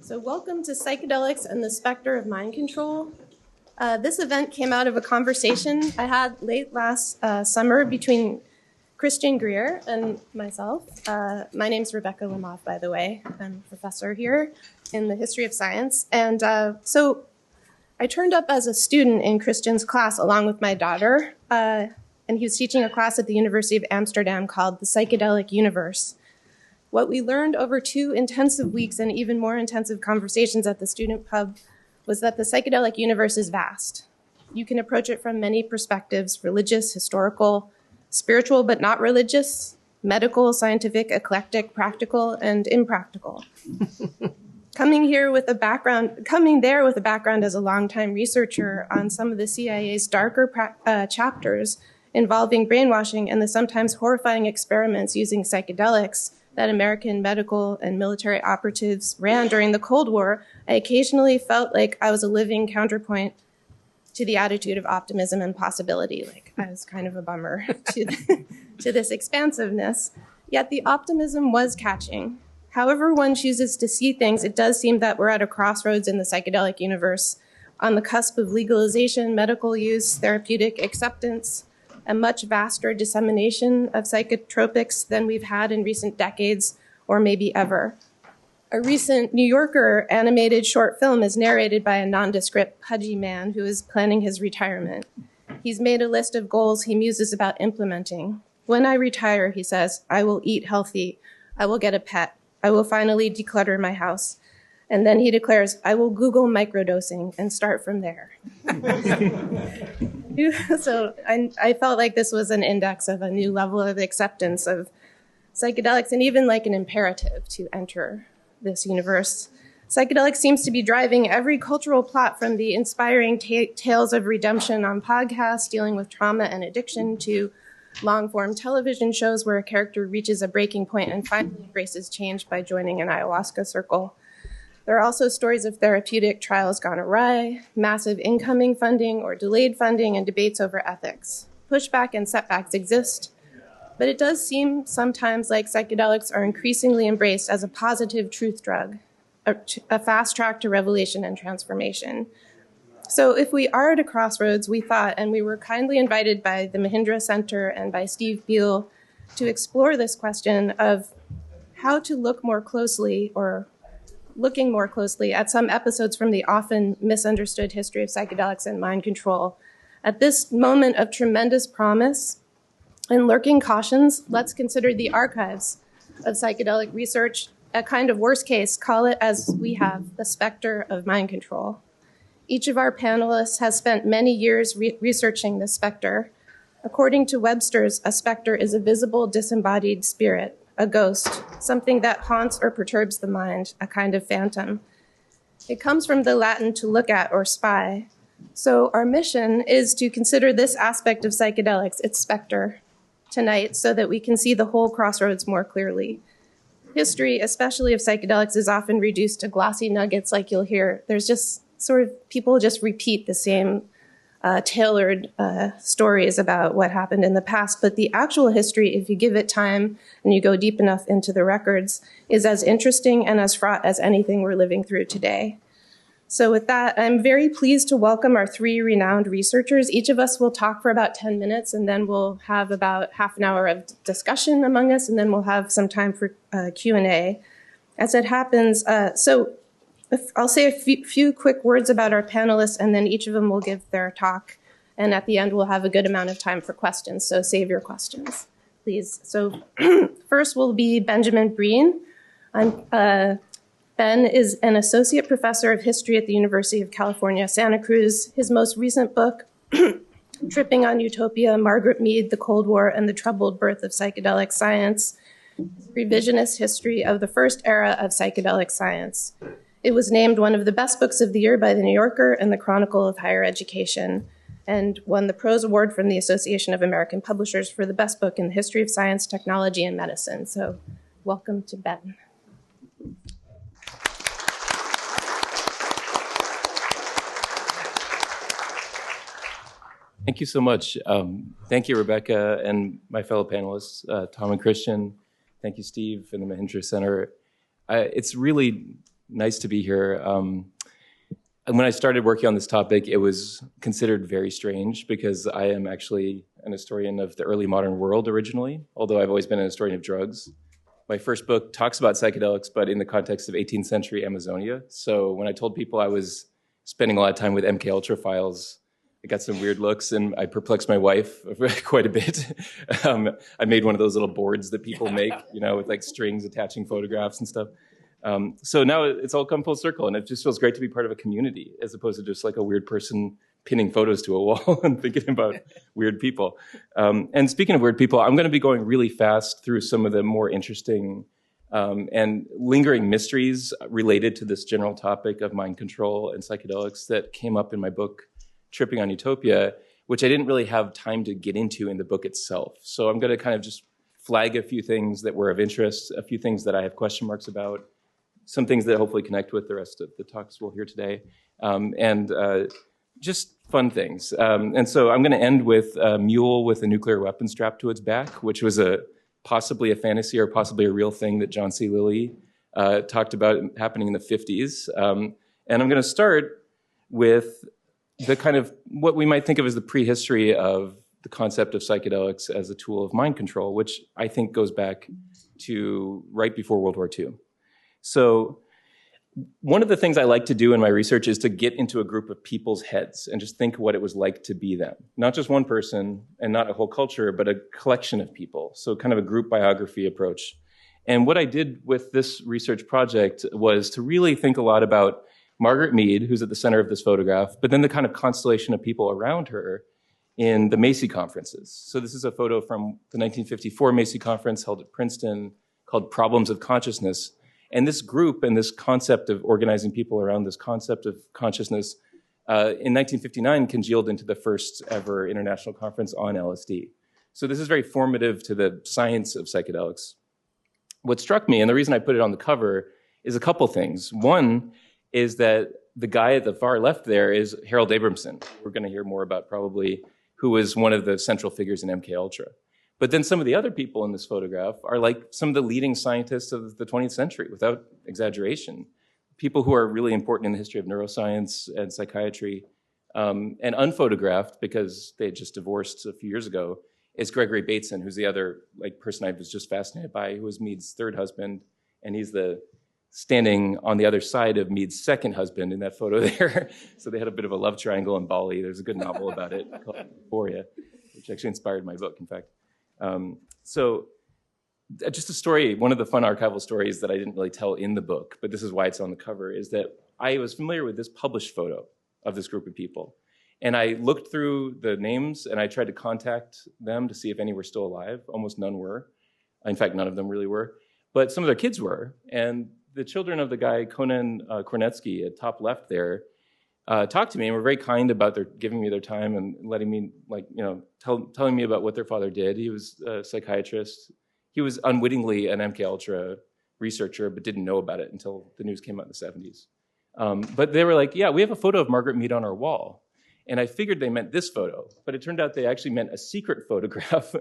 So welcome to Psychedelics and the Specter of Mind Control. This event came out of a conversation I had late last summer between Christian Greer and myself. My name's Rebecca Lemov, by the way. I'm a professor here in the history of science. And so I turned up as a student in Christian's class along with my daughter. And he was teaching a class at the University of Amsterdam called The Psychedelic Universe. What we learned over 2 intensive weeks and even more intensive conversations at the student pub was that the psychedelic universe is vast. You can approach it from many perspectives: religious, historical, spiritual but not religious, medical, scientific, eclectic, practical, and impractical. Coming there with a background as a longtime researcher on some of the CIA's darker chapters involving brainwashing and the sometimes horrifying experiments using psychedelics that American medical and military operatives ran during the Cold War, I occasionally felt like I was a living counterpoint to the attitude of optimism and possibility. Like I was kind of a bummer to this expansiveness. Yet the optimism was catching. However one chooses to see things, it does seem that we're at a crossroads in the psychedelic universe, on the cusp of legalization, medical use, therapeutic acceptance, a much vaster dissemination of psychotropics than we've had in recent decades or maybe ever. A recent New Yorker animated short film is narrated by a nondescript, pudgy man who is planning his retirement. He's made a list of goals he muses about implementing. When I retire, he says, I will eat healthy. I will get a pet. I will finally declutter my house. And then he declares, I will Google microdosing and start from there. So I felt like this was an index of a new level of acceptance of psychedelics and even like an imperative to enter this universe. Psychedelics seems to be driving every cultural plot, from the inspiring tales of redemption on podcasts dealing with trauma and addiction to long-form television shows where a character reaches a breaking point and finally embraces change by joining an ayahuasca circle. There are also stories of therapeutic trials gone awry, massive incoming funding or delayed funding, and debates over ethics. Pushback and setbacks exist, but it does seem sometimes like psychedelics are increasingly embraced as a positive truth drug, a fast track to revelation and transformation. So if we are at a crossroads, we thought, and we were kindly invited by the Mahindra Center and by Steve Beal to explore this question of how to look more closely, or looking more closely at some episodes from the often misunderstood history of psychedelics and mind control. At this moment of tremendous promise and lurking cautions, let's consider the archives of psychedelic research, a kind of worst case, call it as we have, the specter of mind control. Each of our panelists has spent many years researching the specter. According to Webster's, a specter is a visible, disembodied spirit, a ghost, something that haunts or perturbs the mind, a kind of phantom. It comes from the Latin to look at or spy. So our mission is to consider this aspect of psychedelics, its specter, tonight, so that we can see the whole crossroads more clearly. History, especially of psychedelics, is often reduced to glossy nuggets like you'll hear. There's just sort of, people just repeat the same tailored stories about what happened in the past. But the actual history, if you give it time and you go deep enough into the records, is as interesting and as fraught as anything we're living through today. So with that, I'm very pleased to welcome our 3 renowned researchers. Each of us will talk for about 10 minutes, and then we'll have about half an hour of discussion among us, and then we'll have some time for Q&A. As it happens, I'll say a few quick words about our panelists, and then each of them will give their talk. And at the end, we'll have a good amount of time for questions, so save your questions, please. So first will be Benjamin Breen. Ben is an associate professor of history at the University of California, Santa Cruz. His most recent book, Tripping on Utopia, Margaret Mead, The Cold War, and the Troubled Birth of Psychedelic Science, Revisionist History of the First Era of Psychedelic Science. It was named one of the best books of the year by the New Yorker and the Chronicle of Higher Education, and won the Prose Award from the Association of American Publishers for the best book in the history of science, technology, and medicine. So welcome to Ben. Thank you so much. Thank you, Rebecca, and my fellow panelists, Tom and Christian. Thank you, Steve, and the Mahindra Center. It's really Nice to be here. And when I started working on this topic, it was considered very strange because I am actually an historian of the early modern world originally, although I've always been an historian of drugs. My first book talks about psychedelics, but in the context of 18th century Amazonia. So when I told people I was spending a lot of time with MK Ultra files, I got some weird looks, and I perplexed my wife quite a bit. I made one of those little boards that people make, with like strings attaching photographs and stuff. So now it's all come full circle, and it just feels great to be part of a community as opposed to just like a weird person pinning photos to a wall and thinking about weird people. And speaking of weird people, I'm going to be going really fast through some of the more interesting and lingering mysteries related to this general topic of mind control and psychedelics that came up in my book, Tripping on Utopia, which I didn't really have time to get into in the book itself. So I'm going to kind of just flag a few things that were of interest, a few things that I have question marks about, some things that hopefully connect with the rest of the talks we'll hear today, and just fun things. And so I'm going to end with a mule with a nuclear weapon strapped to its back, which was possibly a fantasy or possibly a real thing that John C. Lilly talked about happening in the 50s. And I'm going to start with the kind of what we might think of as the prehistory of the concept of psychedelics as a tool of mind control, which I think goes back to right before World War II. So one of the things I like to do in my research is to get into a group of people's heads and just think what it was like to be them. Not just one person and not a whole culture, but a collection of people. So kind of a group biography approach. And what I did with this research project was to really think a lot about Margaret Mead, who's at the center of this photograph, but then the kind of constellation of people around her in the Macy conferences. So this is a photo from the 1954 Macy conference held at Princeton called Problems of Consciousness. And this group and this concept of organizing people around this concept of consciousness in 1959 congealed into the first ever international conference on LSD. So this is very formative to the science of psychedelics. What struck me, and the reason I put it on the cover, is a couple things. One is that the guy at the far left there is Harold Abramson, we're going to hear more about probably, who was one of the central figures in MK Ultra. But then some of the other people in this photograph are like some of the leading scientists of the 20th century, without exaggeration. People who are really important in the history of neuroscience and psychiatry. And unphotographed, because they had just divorced a few years ago, is Gregory Bateson, who's the other person I was just fascinated by, who was Mead's third husband. And he's standing on the other side of Mead's second husband in that photo there. So they had a bit of a love triangle in Bali. There's a good novel about it called Euphoria, which actually inspired my book, in fact. So just a story, one of the fun archival stories that I didn't really tell in the book, but this is why it's on the cover, is that I was familiar with this published photo of this group of people. And I looked through the names and I tried to contact them to see if any were still alive. Almost none were. In fact, none of them really were. But some of their kids were. And the children of the guy, Conan Kornetsky, at top left there, talked to me and were very kind about giving me their time and letting me, telling me about what their father did. He was a psychiatrist. He was unwittingly an MK Ultra researcher, but didn't know about it until the news came out in the 70s. But they were like, yeah, we have a photo of Margaret Mead on our wall. And I figured they meant this photo, but it turned out they actually meant a secret photograph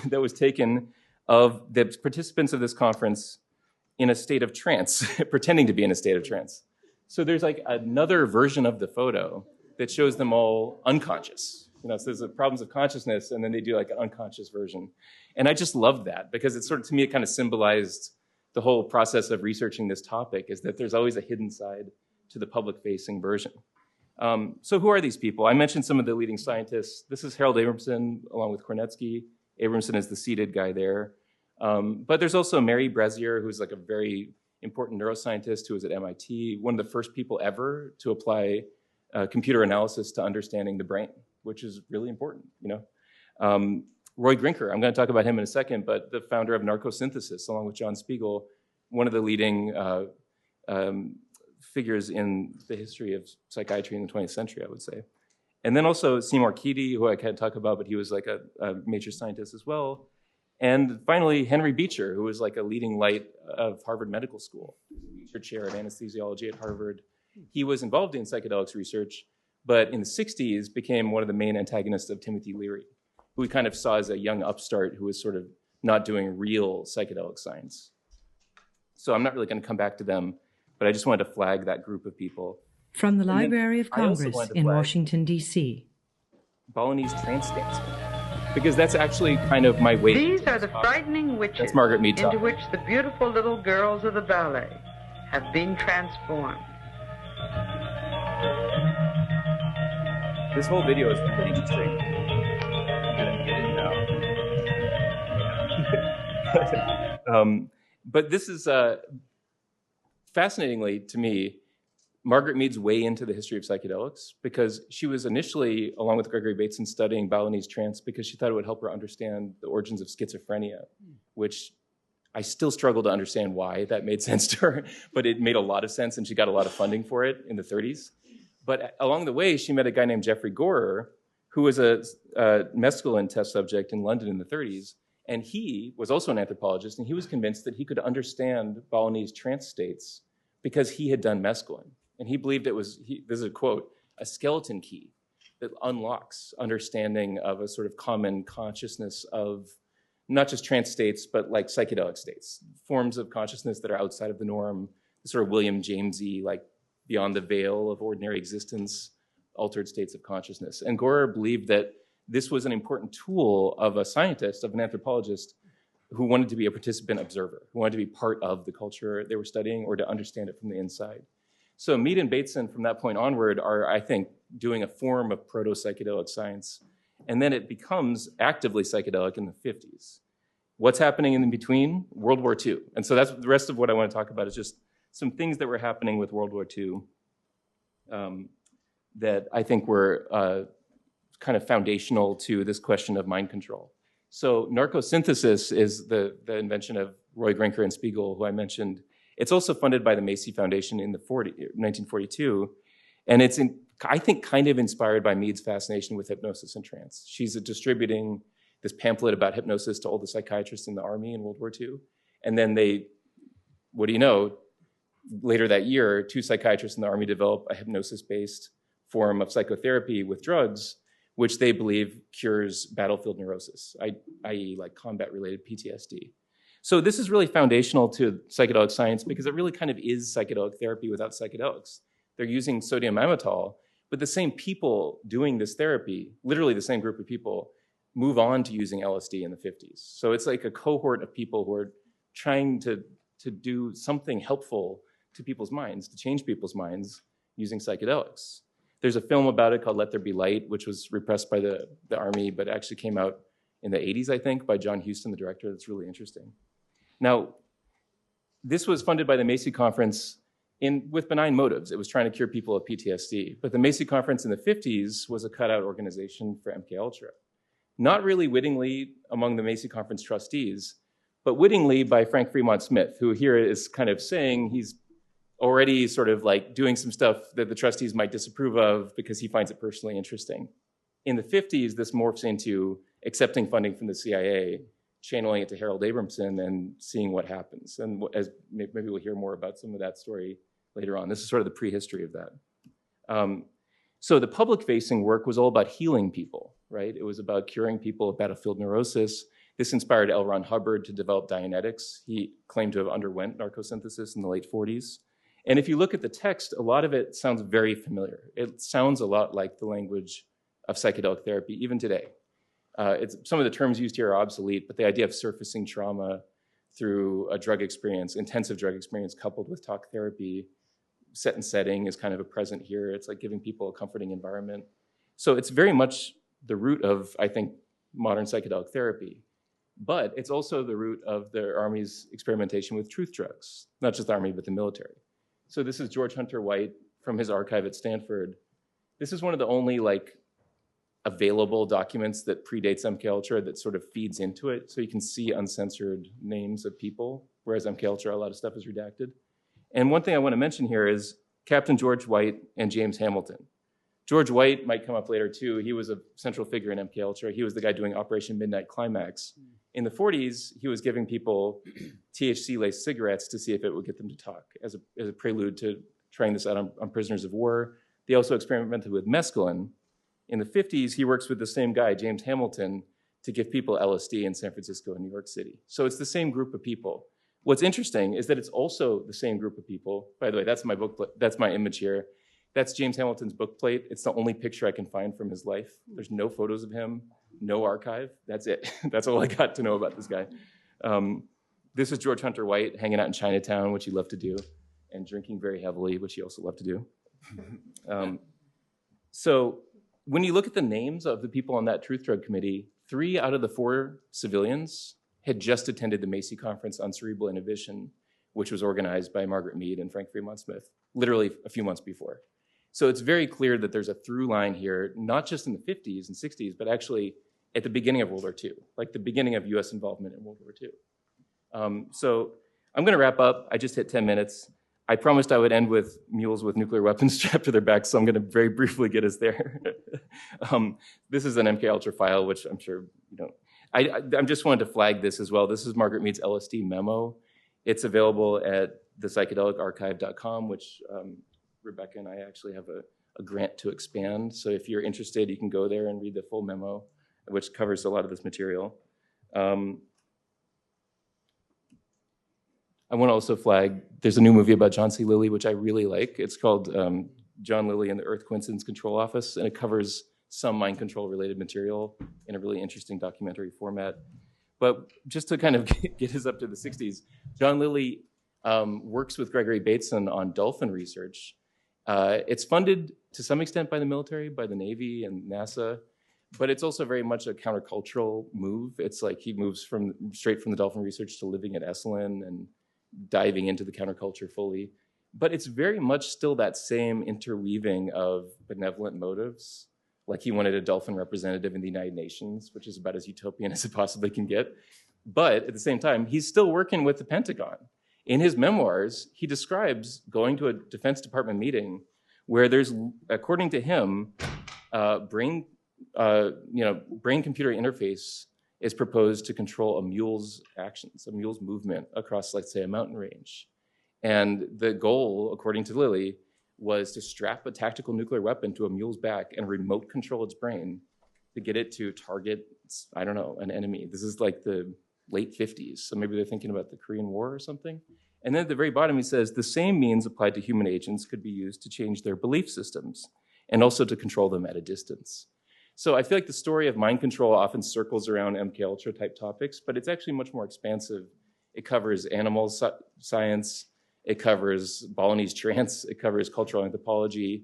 that was taken of the participants of this conference in a state of trance, pretending to be in a state of trance. So there's like another version of the photo that shows them all unconscious. So there's the problems of consciousness, and then they do like an unconscious version. And I just loved that because it sort of, to me, it kind of symbolized the whole process of researching this topic, is that there's always a hidden side to the public-facing version. So who are these people? I mentioned some of the leading scientists. This is Harold Abramson, along with Kornetsky. Abramson is the seated guy there. But there's also Mary Brezier, who's like a very important neuroscientist who was at MIT, one of the first people ever to apply computer analysis to understanding the brain, which is really important, Roy Grinker, I'm going to talk about him in a second, but the founder of narcosynthesis, along with John Spiegel, one of the leading figures in the history of psychiatry in the 20th century, I would say. And then also Seymour Keedy, who I can't talk about, but he was like a major scientist as well. And finally, Henry Beecher, who was like a leading light of Harvard Medical School, Beecher Chair of Anesthesiology at Harvard. He was involved in psychedelics research, but in the 60s became one of the main antagonists of Timothy Leary, who we kind of saw as a young upstart who was sort of not doing real psychedelic science. So I'm not really going to come back to them. But I just wanted to flag that group of people. From the Library of Congress in Washington, D.C. Balinese trance dancing, because that's actually kind of my way. These are the frightening witches that's Margaret Mead into which the beautiful little girls of the ballet have been transformed. This whole video is pretty interesting. I'm gonna get it now. But this is fascinatingly to me, Margaret Mead's way into the history of psychedelics, because she was initially, along with Gregory Bateson, studying Balinese trance because she thought it would help her understand the origins of schizophrenia, which I still struggle to understand why that made sense to her, but it made a lot of sense, and she got a lot of funding for it in the 30s. But along the way, she met a guy named Geoffrey Greer, who was a mescaline test subject in London in the 30s, and he was also an anthropologist, and he was convinced that he could understand Balinese trance states because he had done mescaline. And he believed it was, this is a quote, a skeleton key that unlocks understanding of a sort of common consciousness of not just trance states, but like psychedelic states, forms of consciousness that are outside of the norm, sort of William Jamesy, like beyond the veil of ordinary existence, altered states of consciousness. And Greer believed that this was an important tool of a scientist, of an anthropologist, who wanted to be a participant observer, who wanted to be part of the culture they were studying or to understand it from the inside. So Mead and Bateson, from that point onward, are, I think, doing a form of proto-psychedelic science. And then it becomes actively psychedelic in the 50s. What's happening in between? World War II. And so that's the rest of what I want to talk about is just some things that were happening with World War II that I think were kind of foundational to this question of mind control. So narcosynthesis is the invention of Roy Grinker and Spiegel, who I mentioned. It's also funded by the Macy Foundation in 1942. And it's, I think, kind of inspired by Mead's fascination with hypnosis and trance. She's distributing this pamphlet about hypnosis to all the psychiatrists in the army in World War II. And then they, what do you know, later that year, 2 psychiatrists in the army develop a hypnosis-based form of psychotherapy with drugs, which they believe cures battlefield neurosis, i.e. like combat-related PTSD. So this is really foundational to psychedelic science because it really kind of is psychedelic therapy without psychedelics. They're using sodium amytal, but the same people doing this therapy, literally the same group of people, move on to using LSD in the 50s. So it's like a cohort of people who are trying to do something helpful to people's minds, to change people's minds using psychedelics. There's a film about it called Let There Be Light, which was repressed by the army, but actually came out in the 80s, I think, by John Huston, the director. That's really interesting. Now, this was funded by the Macy Conference with benign motives. It was trying to cure people of PTSD. But the Macy Conference in the 50s was a cutout organization for MKUltra. Not really wittingly among the Macy Conference trustees, but wittingly by Frank Fremont Smith, who here is kind of saying he's already sort of like doing some stuff that the trustees might disapprove of because he finds it personally interesting. In the 50s, this morphs into accepting funding from the CIA, channeling it to Harold Abramson and seeing what happens. And as maybe we'll hear more about some of that story later on. This is sort of the prehistory of that. So the public-facing work was all about healing people, right? It was about curing people of battlefield neurosis. This inspired L. Ron Hubbard to develop Dianetics. He claimed to have underwent narcosynthesis in the late 40s. And if you look at the text, a lot of it sounds very familiar. It sounds a lot like the language of psychedelic therapy, even today. Some of the terms used here are obsolete, but the idea of surfacing trauma through a drug experience, intensive drug experience coupled with talk therapy, set and setting is kind of a present here. It's like giving people a comforting environment. So it's very much the root of, I think, modern psychedelic therapy. But it's also the root of the Army's experimentation with truth drugs, not just the Army, but the military. So this is George Hunter White from his archive at Stanford. This is one of the only available documents that predates MKUltra that sort of feeds into it. So you can see uncensored names of people, whereas MKUltra, a lot of stuff is redacted. And one thing I want to mention here is Captain George White and James Hamilton. George White might come up later too. He was a central figure in MKUltra. He was the guy doing Operation Midnight Climax. In the 40s, he was giving people THC-laced cigarettes to see if it would get them to talk as a prelude to trying this out on prisoners of war. They also experimented with mescaline. In the 50s, he works with the same guy, James Hamilton, to give people LSD in San Francisco and New York City. So it's the same group of people What's interesting is that it's also the same group of people. By the way, that's my book. That's my image here. That's James Hamilton's book plate. It's the only picture I can find from his life. There's no photos of him, no archive. That's it. That's all I got to know about this guy. This is George Hunter White hanging out in Chinatown, which he loved to do, and drinking very heavily, which he also loved to do. So when you look at the names of the people on that Truth Drug Committee, 3 out of the 4 civilians had just attended the Macy Conference on Cerebral Inhibition, which was organized by Margaret Mead and Frank Fremont Smith, literally a few months before. So it's very clear that there's a through line here, not just in the 50s and 60s, but actually at the beginning of World War II, like the beginning of US involvement in World War II. So I'm gonna wrap up. I just hit 10 minutes. I promised I would end with mules with nuclear weapons strapped to their backs, so I'm gonna very briefly get us there. This is an MKUltra file, which I'm sure you don't. I just wanted to flag this as well. This is Margaret Mead's LSD memo. It's available at the psychedelicarchive.com, which Rebecca and I actually have a grant to expand. So if you're interested, you can go there and read the full memo, which covers a lot of this material. I want to also flag, there's a new movie about John C. Lilly, which I really like. It's called John Lilly and the Earth Coincidence Control Office, and it covers some mind control related material in a really interesting documentary format. But just to kind of get us up to the 60s, John Lilly works with Gregory Bateson on dolphin research. It's funded to some extent by the military, by the Navy and NASA, but it's also very much a countercultural move. It's like he moves straight from the dolphin research to living at Esalen and diving into the counterculture fully. But it's very much still that same interweaving of benevolent motives. Like he wanted a dolphin representative in the United Nations, which is about as utopian as it possibly can get. But at the same time, he's still working with the Pentagon. In his memoirs, he describes going to a Defense Department meeting where there's, according to him, brain-computer interface is proposed to control a mule's actions, a mule's movement across, let's say, a mountain range. And the goal, according to Lilly, was to strap a tactical nuclear weapon to a mule's back and remote control its brain to get it to target, I don't know, an enemy. This is like the late 50s, so maybe they're thinking about the Korean War or something. And then at the very bottom, he says, the same means applied to human agents could be used to change their belief systems and also to control them at a distance. So I feel like the story of mind control often circles around MKUltra type topics, but it's actually much more expansive. It covers animal science, it covers Balinese trance, it covers cultural anthropology,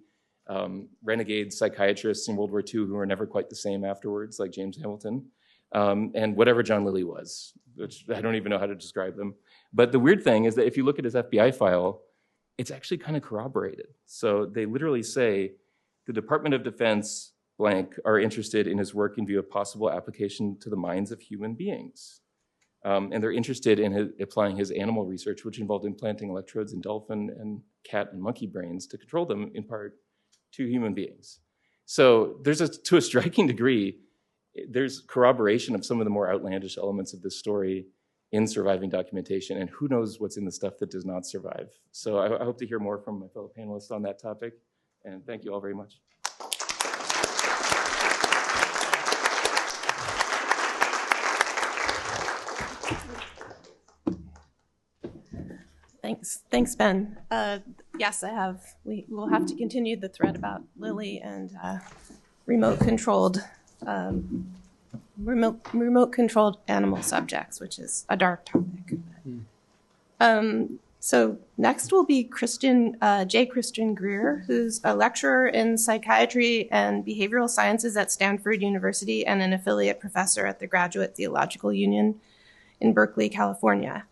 renegade psychiatrists in World War II who were never quite the same afterwards, like James Hamilton, and whatever John Lilly was, which I don't even know how to describe them. But the weird thing is that if you look at his FBI file, it's actually kind of corroborated. So they literally say, the Department of Defense blank are interested in his work in view of possible application to the minds of human beings. And they're interested in applying his animal research, which involved implanting electrodes in dolphin and cat and monkey brains to control them in part to human beings. So there's to a striking degree, there's corroboration of some of the more outlandish elements of this story in surviving documentation, and who knows what's in the stuff that does not survive. So I hope to hear more from my fellow panelists on that topic, and thank you all very much. Thanks, Ben. Yes, I have. We will have to continue the thread about Lilly and remote-controlled animal subjects, which is a dark topic. So next will be J. Christian Greer, who's a lecturer in psychiatry and behavioral sciences at Stanford University and an affiliate professor at the Graduate Theological Union in Berkeley, California.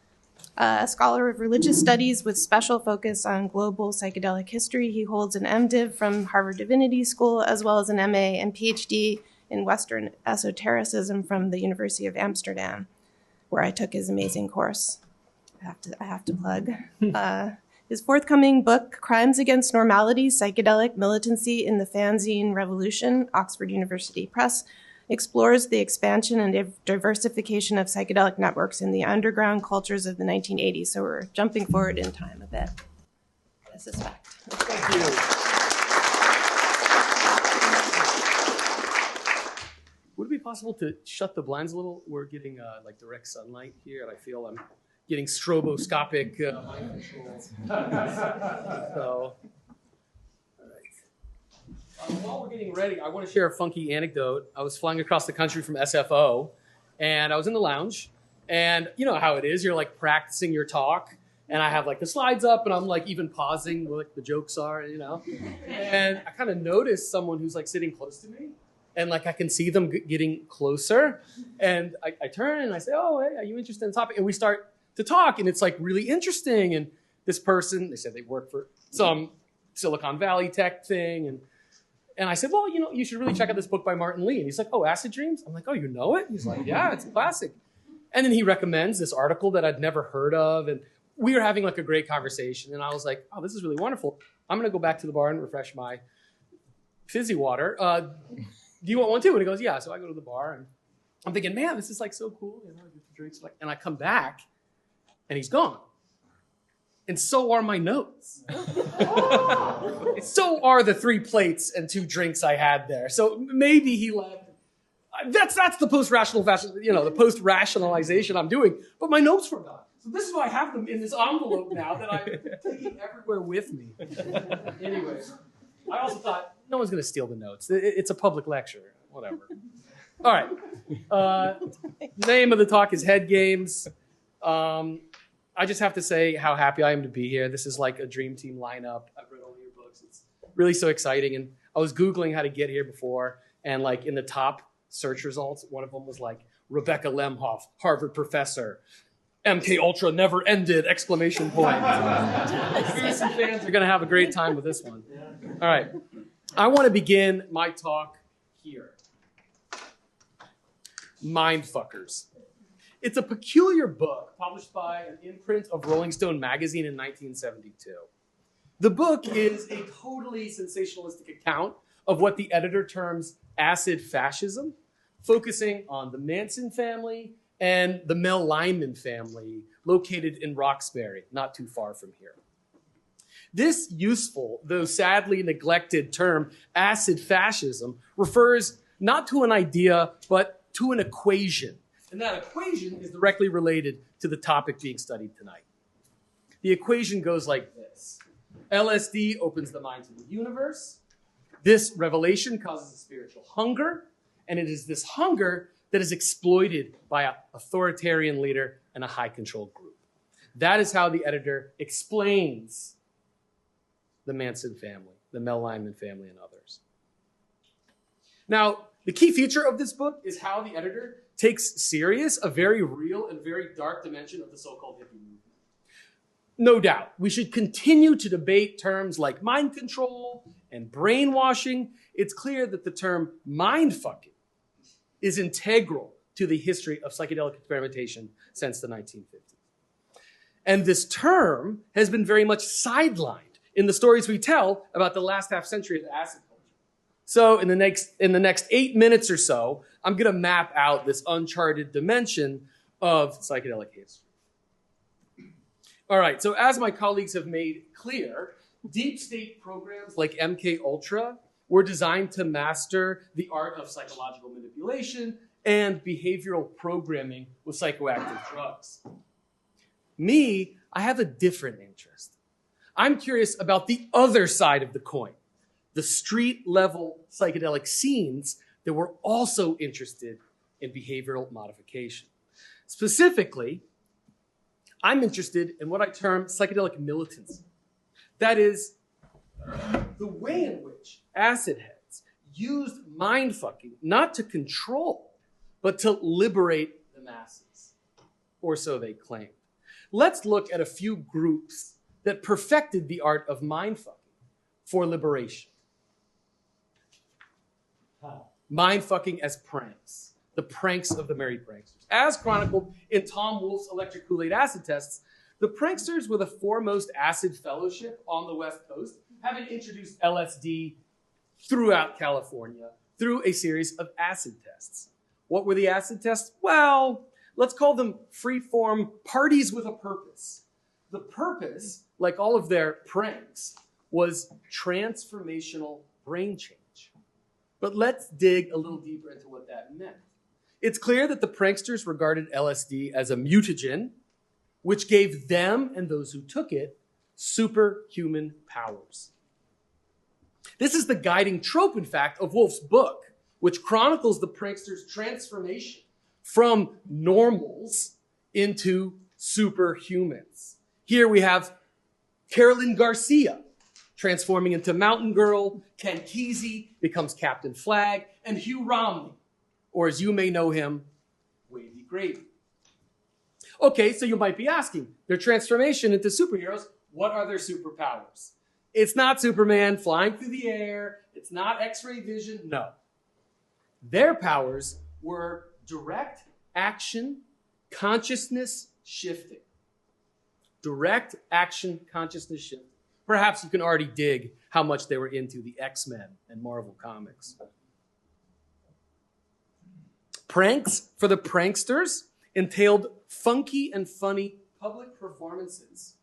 A scholar of religious studies with special focus on global psychedelic history. He holds an MDiv from Harvard Divinity School, as well as an MA and PhD in Western esotericism from the University of Amsterdam, where I took his amazing course. I have to plug. His forthcoming book, Crimes Against Normality, Psychedelic Militancy in the Fanzine Revolution, Oxford University Press, explores the expansion and diversification of psychedelic networks in the underground cultures of the 1980s. So we're jumping forward in time a bit, I suspect. Thank you. Would it be possible to shut the blinds a little? We're getting like direct sunlight here, and I feel I'm getting stroboscopic mind control. So, while we're getting ready, I want to share a funky anecdote. I was flying across the country from SFO, and I was in the lounge, and you know how it is. You're like practicing your talk, and I have like the slides up, and I'm like even pausing where like the jokes are, you know. And I kind of noticed someone who's like sitting close to me, and like I can see them getting closer, and I turn and I say, "Oh, hey, are you interested in the topic?" And we start to talk, and it's like really interesting. And this person, they said they work for some Silicon Valley tech thing, and I said, well, you know, you should really check out this book by Martin Lee. And he's like, oh, Acid Dreams? I'm like, oh, you know it? He's like, yeah, it's a classic. And then he recommends this article that I'd never heard of. And we were having like a great conversation. And I was like, oh, this is really wonderful. I'm going to go back to the bar and refresh my fizzy water. Do you want one too? And he goes, yeah. So I go to the bar and I'm thinking, man, this is like so cool. You know, I get the drinks. And I come back and he's gone. And so are my notes. So are the 3 plates and 2 drinks I had there. So maybe he left. That's the post-rational fashion, you know, the post-rationalization I'm doing. But my notes were gone. So this is why I have them in this envelope now that I'm taking everywhere with me. Anyway, I also thought no one's going to steal the notes. It's a public lecture. Whatever. All right. Name of the talk is Head Games. I just have to say how happy I am to be here. This is like a dream team lineup. I've read all your books. It's really so exciting. And I was Googling how to get here before. And like in the top search results, one of them was like Rebecca Lemov, Harvard professor. MK Ultra never ended, exclamation point. Some fans are going to have a great time with this one. All right. I want to begin my talk here. Mindfuckers. It's a peculiar book published by an imprint of Rolling Stone magazine in 1972. The book is a totally sensationalistic account of what the editor terms acid fascism, focusing on the Manson family and the Mel Lyman family located in Roxbury, not too far from here. This useful, though sadly neglected term, acid fascism, refers not to an idea, but to an equation. And that equation is directly related to the topic being studied tonight. The equation goes like this. LSD opens the mind to the universe. This revelation causes a spiritual hunger, and it is this hunger that is exploited by an authoritarian leader and a high-control group. That is how the editor explains the Manson family, the Mel Lyman family, and others. Now, the key feature of this book is how the editor takes serious a very real and very dark dimension of the so-called hippie movement. No doubt, we should continue to debate terms like mind control and brainwashing. It's clear that the term mind-fucking is integral to the history of psychedelic experimentation since the 1950s. And this term has been very much sidelined in the stories we tell about the last half century of acid culture. So in the next 8 minutes or so, I'm going to map out this uncharted dimension of psychedelic history. All right, so as my colleagues have made clear, deep state programs like MK Ultra were designed to master the art of psychological manipulation and behavioral programming with psychoactive drugs. Me, I have a different interest. I'm curious about the other side of the coin, the street-level psychedelic scenes that were also interested in behavioral modification. Specifically, I'm interested in what I term psychedelic militancy. That is, the way in which acid heads used mindfucking not to control, but to liberate the masses, or so they claimed. Let's look at a few groups that perfected the art of mindfucking for liberation. Mindfucking as pranks, the pranks of the merry pranksters. As chronicled in Tom Wolfe's Electric Kool-Aid acid tests, the pranksters were the foremost acid fellowship on the West Coast, having introduced LSD throughout California through a series of acid tests. What were the acid tests? Well, let's call them free-form parties with a purpose. The purpose, like all of their pranks, was transformational brain change. But let's dig a little deeper into what that meant. It's clear that the pranksters regarded LSD as a mutagen, which gave them and those who took it superhuman powers. This is the guiding trope, in fact, of Wolf's book, which chronicles the pranksters' transformation from normals into superhumans. Here we have Carolyn Garcia transforming into Mountain Girl, Ken Kesey becomes Captain Flag, and Hugh Romney, or as you may know him, Wavy Gravy. Okay, so you might be asking, their transformation into superheroes, what are their superpowers? It's not Superman flying through the air. It's not X-ray vision. No. Their powers were direct action, consciousness shifting. Direct action, consciousness shifting. Perhaps you can already dig how much they were into the X-Men and Marvel Comics. Pranks for the pranksters entailed funky and funny public performances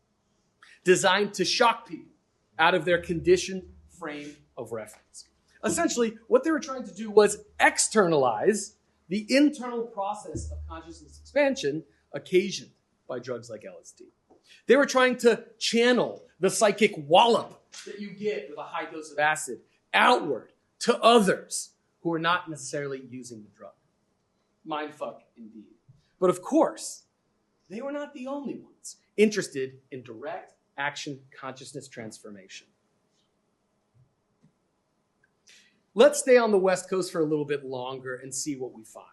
designed to shock people out of their conditioned frame of reference. Essentially, what they were trying to do was externalize the internal process of consciousness expansion occasioned by drugs like LSD. They were trying to channel the psychic wallop that you get with a high dose of acid outward to others who are not necessarily using the drug. Mindfuck indeed. But of course, they were not the only ones interested in direct action consciousness transformation. Let's stay on the West Coast for a little bit longer and see what we find.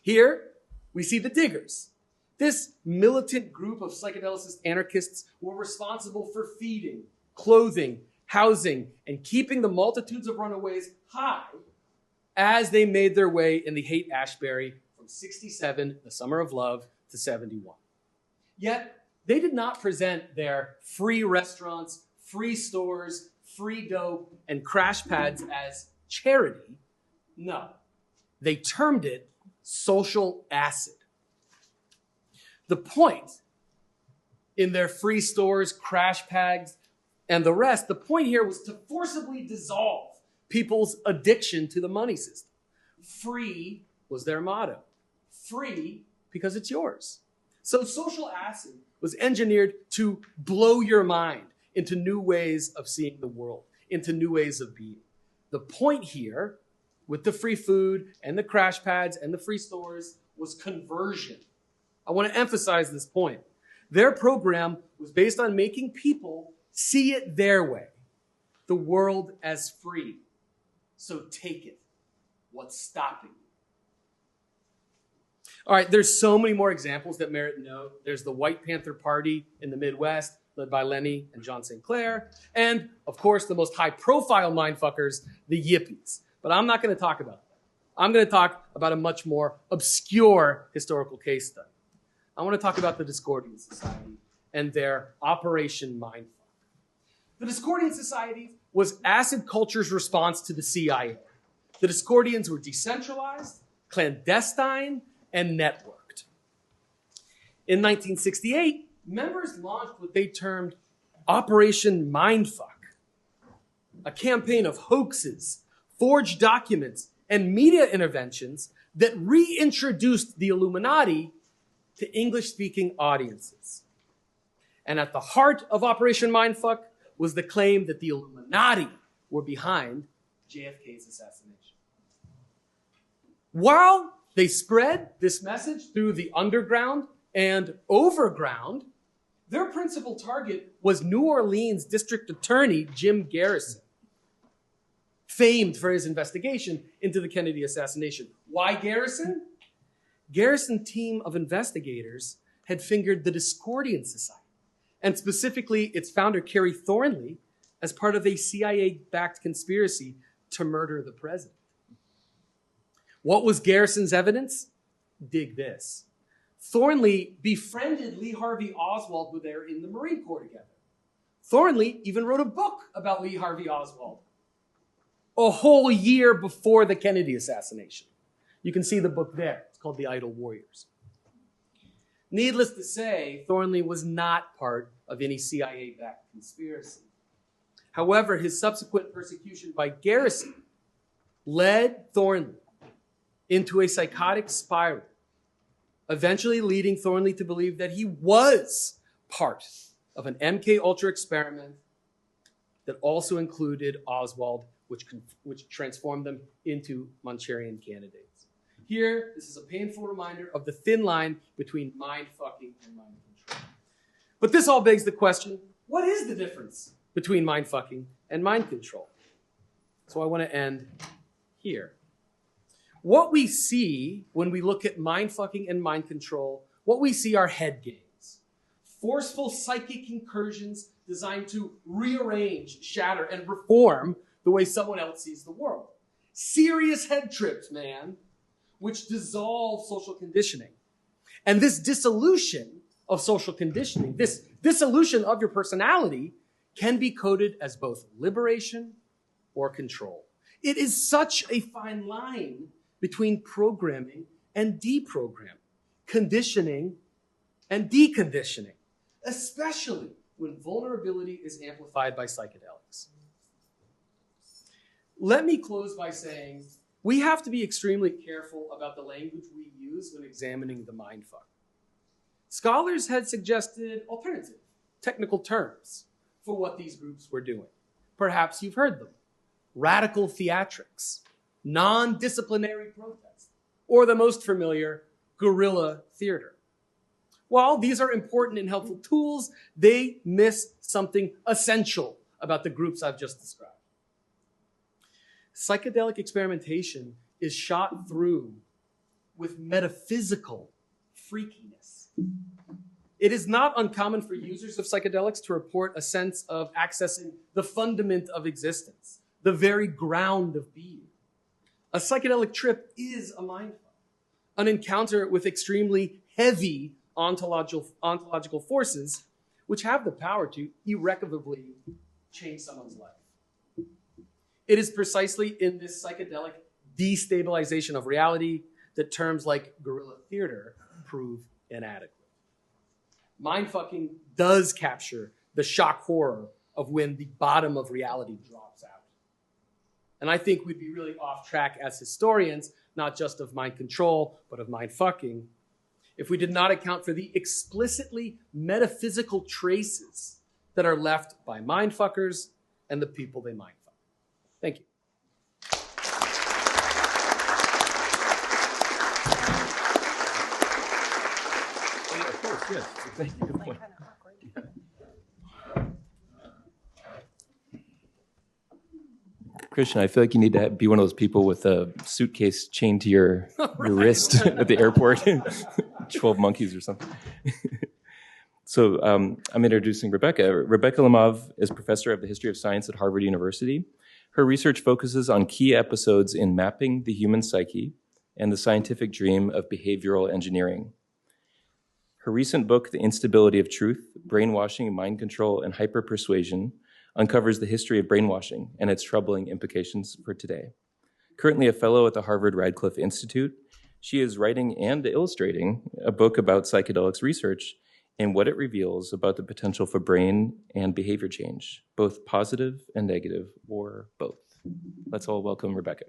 Here, we see the Diggers. This militant group of psychedelicist anarchists were responsible for feeding, clothing, housing, and keeping the multitudes of runaways high as they made their way in the Haight-Ashbury from 67, the Summer of Love, to 71. Yet, they did not present their free restaurants, free stores, free dope, and crash pads as charity. No, they termed it social acid. The point in their free stores, crash pads, and the rest, the point here was to forcibly dissolve people's addiction to the money system. Free was their motto. Free because it's yours. So social acid was engineered to blow your mind into new ways of seeing the world, into new ways of being. The point here, with the free food and the crash pads and the free stores, was conversion. I want to emphasize this point. Their program was based on making people see it their way, the world as free. So take it. What's stopping you? All right, there's so many more examples that merit note. There's the White Panther Party in the Midwest, led by Lenny and John St. Clair. And, of course, the most high-profile mindfuckers, the Yippies. But I'm not going to talk about that. I'm going to talk about a much more obscure historical case study. I want to talk about the Discordian Society and their Operation Mindfuck. The Discordian Society was acid culture's response to the CIA. The Discordians were decentralized, clandestine, and networked. In 1968, members launched what they termed Operation Mindfuck, a campaign of hoaxes, forged documents, and media interventions that reintroduced the Illuminati to English-speaking audiences. And at the heart of Operation Mindfuck was the claim that the Illuminati were behind JFK's assassination. While they spread this message through the underground and overground, their principal target was New Orleans District Attorney Jim Garrison, famed for his investigation into the Kennedy assassination. Why Garrison? Garrison's team of investigators had fingered the Discordian Society, and specifically its founder, Kerry Thornley, as part of a CIA-backed conspiracy to murder the president. What was Garrison's evidence? Dig this. Thornley befriended Lee Harvey Oswald when they were in the Marine Corps together. Thornley even wrote a book about Lee Harvey Oswald a whole year before the Kennedy assassination. You can see the book there. It's called The Idle Warriors. Needless to say, Thornley was not part of any CIA-backed conspiracy. However, his subsequent persecution by Garrison led Thornley into a psychotic spiral, eventually leading Thornley to believe that he was part of an MK Ultra experiment that also included Oswald, which transformed them into Manchurian candidates. Here, this is a painful reminder of the thin line between mind-fucking and mind control. But this all begs the question, what is the difference between mind-fucking and mind control? So I want to end here. What we see when we look at mind-fucking and mind control, what we see are head games. Forceful psychic incursions designed to rearrange, shatter, and reform the way someone else sees the world. Serious head trips, man, which dissolve social conditioning. And this dissolution of social conditioning, this dissolution of your personality, can be coded as both liberation or control. It is such a fine line between programming and deprogramming, conditioning and deconditioning, especially when vulnerability is amplified by psychedelics. Let me close by saying we have to be extremely careful about the language we use when examining the mindfuck. Scholars had suggested alternative technical terms for what these groups were doing. Perhaps you've heard them. Radical theatrics, non-disciplinary protest, or the most familiar, guerrilla theater. While these are important and helpful tools, they miss something essential about the groups I've just described. Psychedelic experimentation is shot through with metaphysical freakiness. It is not uncommon for users of psychedelics to report a sense of accessing the fundament of existence, the very ground of being. A psychedelic trip is a mindfuck, an encounter with extremely heavy ontological forces which have the power to irrevocably change someone's life. It is precisely in this psychedelic destabilization of reality that terms like guerrilla theater prove inadequate. Mindfucking does capture the shock horror of when the bottom of reality drops out. And I think we'd be really off track as historians, not just of mind control, but of mindfucking, if we did not account for the explicitly metaphysical traces that are left by mindfuckers and the people they mindfuck. Thank you. Of course, yes. Thank you. Good point. Christian, I feel like you need to be one of those people with a suitcase chained to your wrist at the airport. 12 monkeys or something. So I'm introducing Rebecca. Rebecca Lemov is professor of the history of science at Harvard University. Her research focuses on key episodes in mapping the human psyche and the scientific dream of behavioral engineering. Her recent book, The Instability of Truth, Brainwashing, Mind Control, and Hyperpersuasion, uncovers the history of brainwashing and its troubling implications for today. Currently a fellow at the Harvard Radcliffe Institute, she is writing and illustrating a book about psychedelics research and what it reveals about the potential for brain and behavior change, both positive and negative, or both. Let's all welcome Rebecca.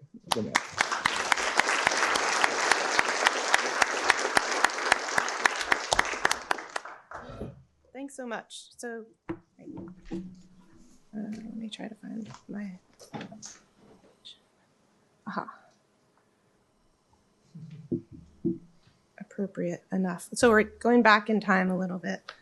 Thanks so much. So, let me try to find my, appropriate enough. So we're going back in time a little bit.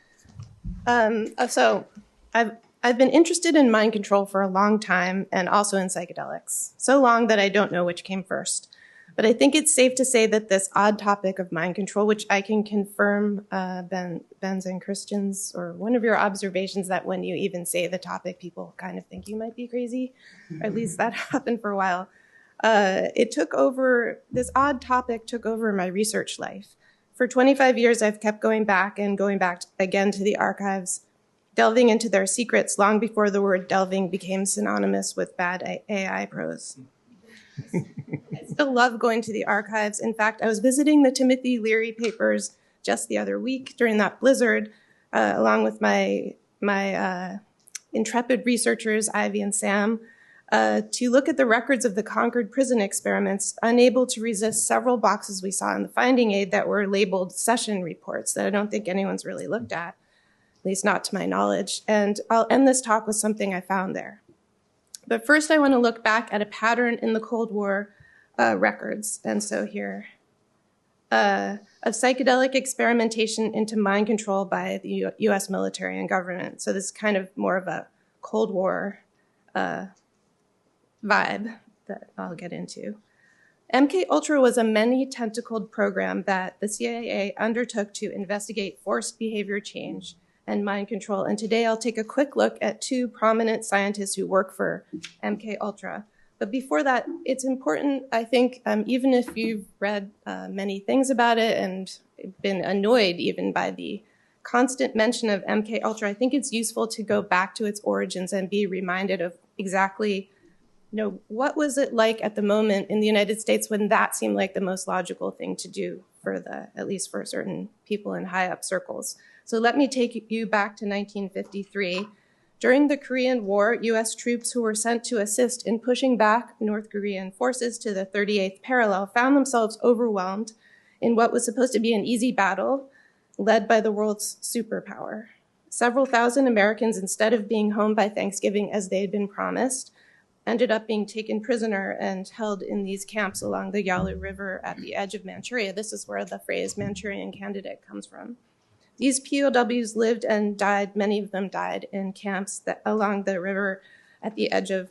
So I've been interested in mind control for a long time and also in psychedelics. So long that I don't know which came first. But I think it's safe to say that this odd topic of mind control, which I can confirm Ben's and Christian's, or one of your observations that when you even say the topic, people kind of think you might be crazy. Or at least that happened for a while. This odd topic took over my research life. For 25 years, I've kept going back again to the archives, delving into their secrets long before the word delving became synonymous with bad AI prose. I still love going to the archives. In fact, I was visiting the Timothy Leary papers just the other week during that blizzard, along with my intrepid researchers, Ivy and Sam. to look at the records of the Concord prison experiments, unable to resist several boxes we saw in the finding aid that were labeled session reports that I don't think anyone's really looked at least not to my knowledge. And I'll end this talk with something I found there. But first, I want to look back at a pattern in the Cold War records. And so here, of psychedelic experimentation into mind control by the US military and government. So this is kind of more of a Cold War vibe that I'll get into. MK-Ultra was a many-tentacled program that the CIA undertook to investigate forced behavior change and mind control. And today I'll take a quick look at two prominent scientists who work for MK-Ultra. But before that, it's important, I think, even if you've read many things about it and been annoyed even by the constant mention of MK-Ultra, I think it's useful to go back to its origins and be reminded of exactly, what was it like at the moment in the United States when that seemed like the most logical thing to do at least for certain people in high up circles. So let me take you back to 1953. During the Korean War, US troops who were sent to assist in pushing back North Korean forces to the 38th parallel found themselves overwhelmed in what was supposed to be an easy battle led by the world's superpower. Several thousand Americans, instead of being home by Thanksgiving as they had been promised, ended up being taken prisoner and held in these camps along the Yalu River at the edge of Manchuria. This is where the phrase Manchurian Candidate comes from. These POWs lived and died, many of them died in camps along the river at the edge of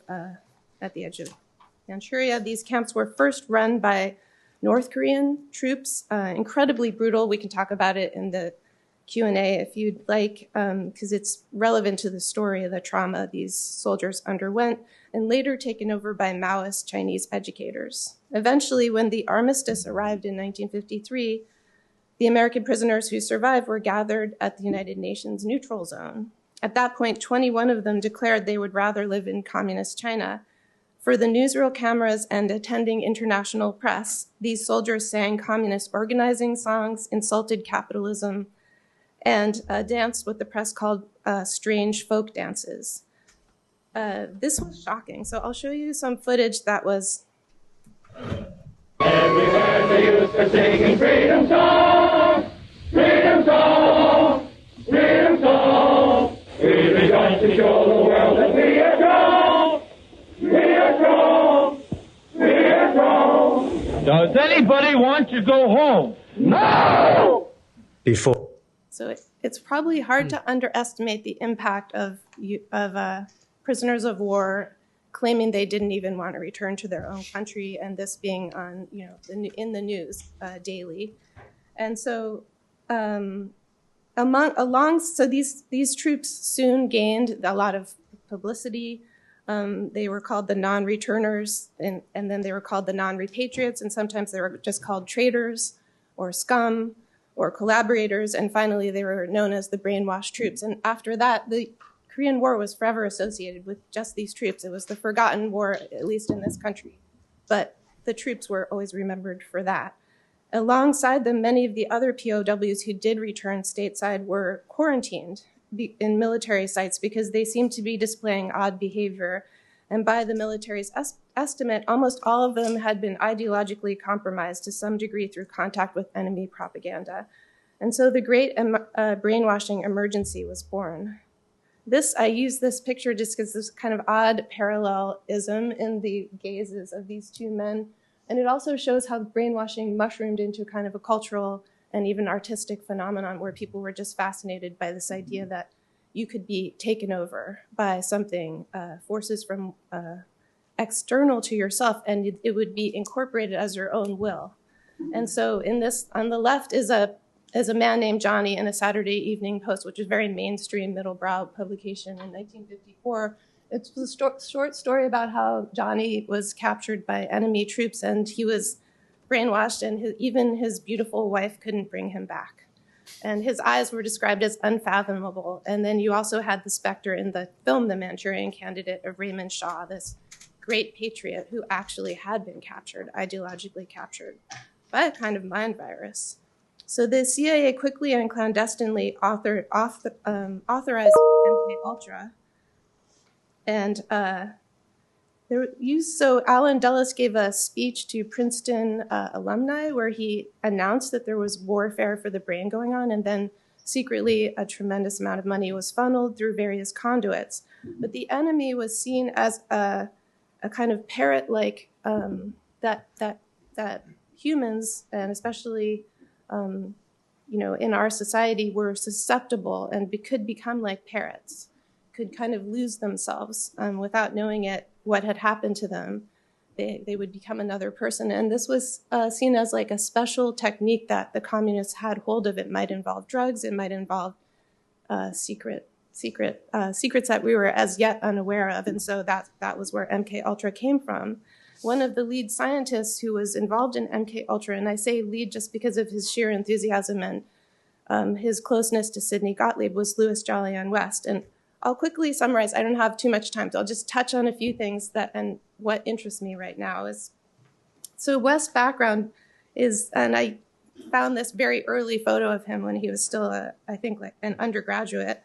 Manchuria. These camps were first run by North Korean troops, incredibly brutal. We can talk about it in the Q&A if you'd like, because it's relevant to the story of the trauma these soldiers underwent, and later taken over by Maoist Chinese educators. Eventually, when the armistice arrived in 1953, the American prisoners who survived were gathered at the United Nations neutral zone. At that point, 21 of them declared they would rather live in communist China. For the newsreel cameras and attending international press, these soldiers sang communist organizing songs, insulted capitalism, and danced what the press called strange folk dances. This was shocking. So I'll show you some footage that was... Everywhere the youth are singing freedom song, freedom song, freedom song. We rejoice to show the world that we are strong, we are strong, we are strong. Does anybody want to go home? No! So it's probably hard to underestimate the impact of prisoners of war claiming they didn't even want to return to their own country, and this being on, in the news daily. And so, these troops soon gained a lot of publicity. They were called the non-returners, and then they were called the non-repatriates, and sometimes they were just called traitors or scum or collaborators, and finally they were known as the brainwashed troops. And after that, the Korean War was forever associated with just these troops. It was the forgotten war, at least in this country. But the troops were always remembered for that. Alongside them, many of the other POWs who did return stateside were quarantined in military sites because they seemed to be displaying odd behavior. And by the military's estimate, almost all of them had been ideologically compromised to some degree through contact with enemy propaganda. And so the great brainwashing emergency was born. I use this picture just because there's kind of odd parallelism in the gazes of these two men. And it also shows how brainwashing mushroomed into kind of a cultural and even artistic phenomenon where people were just fascinated by this idea that you could be taken over by something, forces from external to yourself, and it would be incorporated as your own will. And so in this, on the left is a man named Johnny in a Saturday Evening Post, which is a very mainstream middle-brow publication in 1954. It's a short story about how Johnny was captured by enemy troops and he was brainwashed, and even his beautiful wife couldn't bring him back. And his eyes were described as unfathomable. And then you also had the Specter in the film The Manchurian Candidate of Raymond Shaw, this great patriot who actually had been captured, ideologically captured, by a kind of mind virus. So the CIA quickly and clandestinely authorized MK-Ultra, and So Alan Dulles gave a speech to Princeton alumni where he announced that there was warfare for the brain going on, and then secretly a tremendous amount of money was funneled through various conduits. But the enemy was seen as a kind of parrot-like, that humans, and especially in our society, were susceptible and could become like parrots, could kind of lose themselves without knowing it, what had happened to them. They would become another person. And this was seen as like a special technique that the communists had hold of. It might involve drugs. It might involve secrets that we were as yet unaware of. And so that was where MK Ultra came from. One of the lead scientists who was involved in MK Ultra, and I say lead just because of his sheer enthusiasm and his closeness to Sidney Gottlieb, was Louis Jolyon West. And I'll quickly summarize. I don't have too much time, so I'll just touch on a few things and what interests me right now is. So West's background is, and I found this very early photo of him when he was still, I think, like an undergraduate.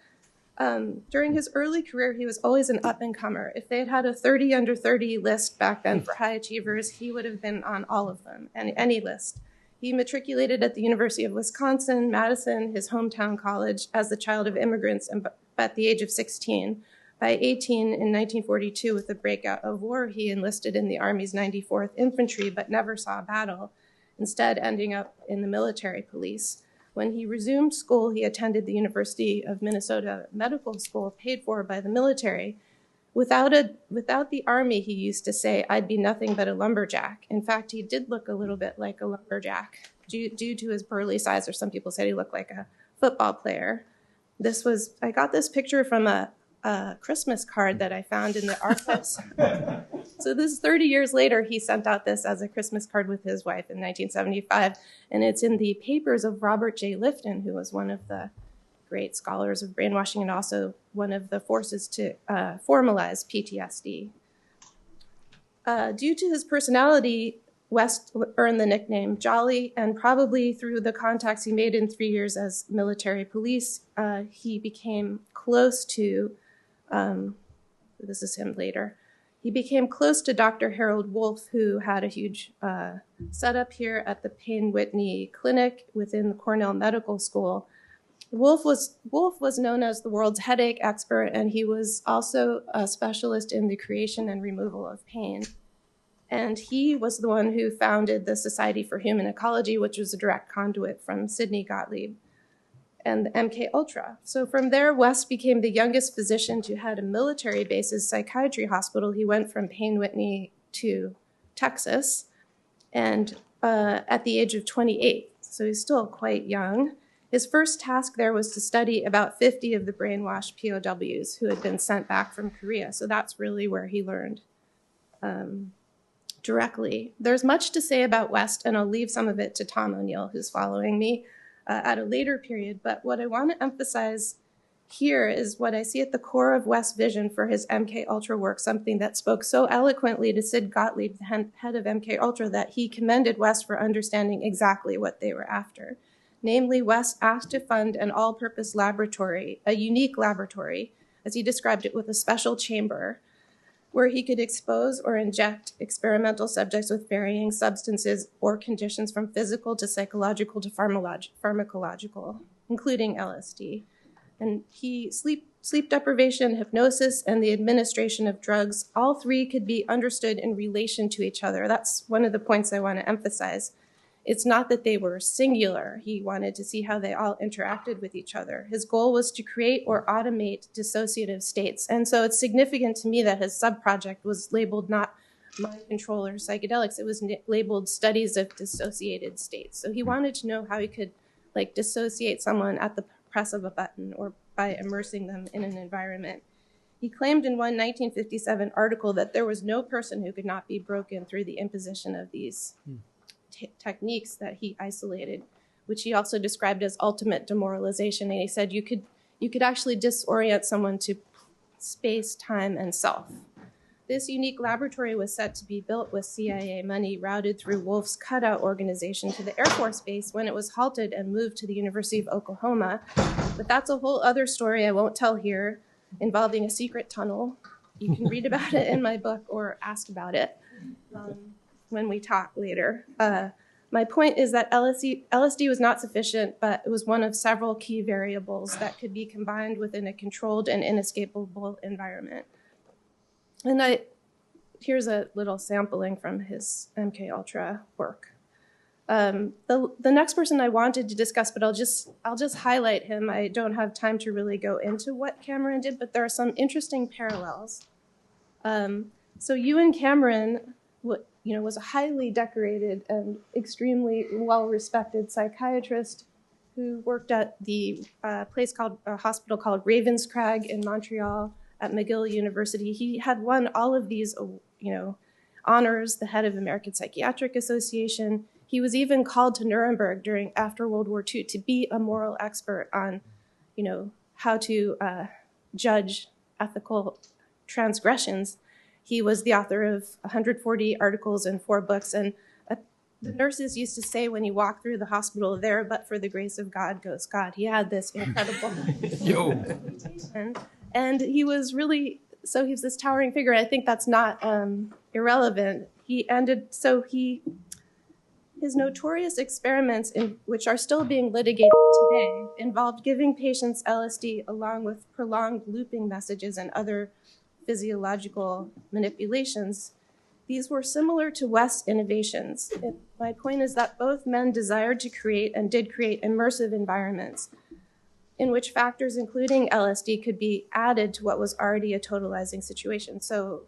During his early career, he was always an up-and-comer. If they had had a 30 under 30 list back then for high achievers, he would have been on all of them, and any list. He matriculated at the University of Wisconsin, Madison, his hometown college, as the child of immigrants, and at the age of 16. By 18, in 1942, with the breakout of war, he enlisted in the Army's 94th Infantry, but never saw a battle, instead ending up in the military police. When he resumed school, he attended the University of Minnesota Medical School, paid for by the military. Without the Army, he used to say, I'd be nothing but a lumberjack. In fact, he did look a little bit like a lumberjack due to his burly size, or some people said he looked like a football player. I got this picture from a Christmas card that I found in the archives. So this is 30 years later, he sent out this as a Christmas card with his wife in 1975. And it's in the papers of Robert J. Lifton, who was one of the great scholars of brainwashing and also one of the forces to formalize PTSD. Due to his personality, West earned the nickname Jolly, and probably through the contacts he made in 3 years as military police, he became close to, this is him later, he became close to Dr. Harold Wolff, who had a huge setup here at the Payne Whitney Clinic within the Cornell Medical School. Wolff was known as the world's headache expert, and he was also a specialist in the creation and removal of pain. And he was the one who founded the Society for Human Ecology, which was a direct conduit from Sidney Gottlieb and the MK Ultra. So from there, West became the youngest physician to head a military base's psychiatry hospital. He went from Payne Whitney to Texas, and at the age of 28. So he's still quite young. His first task there was to study about 50 of the brainwashed POWs who had been sent back from Korea. So that's really where he learned directly. There's much to say about West, and I'll leave some of it to Tom O'Neill, who's following me at a later period. But what I want to emphasize here is what I see at the core of West's vision for his MK Ultra work, something that spoke so eloquently to Sid Gottlieb, the head of MK Ultra, that he commended West for understanding exactly what they were after. Namely, West asked to fund an all-purpose laboratory, a unique laboratory, as he described it, with a special chamber, where he could expose or inject experimental subjects with varying substances or conditions from physical to psychological to pharmacological, including LSD. And sleep deprivation, hypnosis, and the administration of drugs, all three could be understood in relation to each other. That's one of the points I want to emphasize. It's not that they were singular. He wanted to see how they all interacted with each other. His goal was to create or automate dissociative states. And so it's significant to me that his sub-project was labeled not mind control or psychedelics. It was labeled studies of dissociated states. So he wanted to know how he could dissociate someone at the press of a button or by immersing them in an environment. He claimed in one 1957 article that there was no person who could not be broken through the imposition of these techniques that he isolated, which he also described as ultimate demoralization. And he said you could actually disorient someone to space, time, and self. This unique laboratory was set to be built with CIA money routed through Wolff's cutout organization to the Air Force Base when it was halted and moved to the University of Oklahoma. But that's a whole other story I won't tell here, involving a secret tunnel you can read about it in my book or ask about it when we talk later. My point is that LSD was not sufficient, but it was one of several key variables that could be combined within a controlled and inescapable environment. And here's a little sampling from his MK Ultra work. The next person I wanted to discuss, but I'll just highlight him. I don't have time to really go into what Cameron did, but there are some interesting parallels. So Ewan Cameron, was a highly decorated and extremely well-respected psychiatrist who worked at the hospital called Ravenscrag in Montreal at McGill University. He had won all of these, honors, the head of the American Psychiatric Association. He was even called to Nuremberg after World War II to be a moral expert on, how to judge ethical transgressions. He was the author of 140 articles and 4 books. And the nurses used to say when you walk through the hospital, there, but for the grace of God goes God. He had this incredible reputation. And he was this towering figure. I think that's not irrelevant. His notorious experiments, which are still being litigated today, involved giving patients LSD along with prolonged looping messages and other physiological manipulations. These were similar to West's innovations. My point is that both men desired to create and did create immersive environments in which factors including LSD could be added to what was already a totalizing situation. So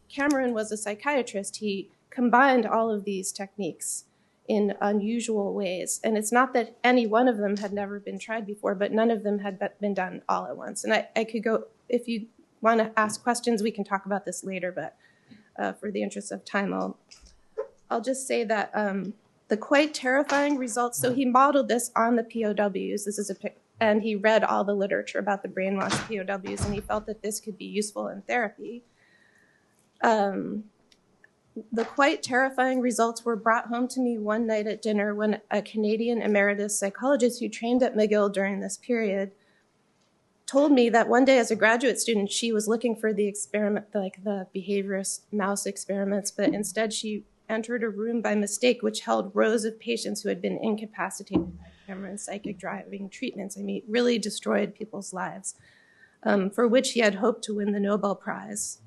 Cameron was a psychiatrist. He combined all of these techniques in unusual ways. And it's not that any one of them had never been tried before, but none of them had been done all at once. And I could go, if you want to ask questions, we can talk about this later, but for the interest of time, I'll just say that the quite terrifying results, so he modeled this on the POWs, and he read all the literature about the brainwashed POWs, and he felt that this could be useful in therapy. The quite terrifying results were brought home to me one night at dinner when a Canadian emeritus psychologist who trained at McGill during this period told me that one day as a graduate student, she was looking for the experiment, like the behaviorist mouse experiments, but instead she entered a room by mistake which held rows of patients who had been incapacitated by Cameron's psychic driving treatments. Really destroyed people's lives, for which he had hoped to win the Nobel Prize.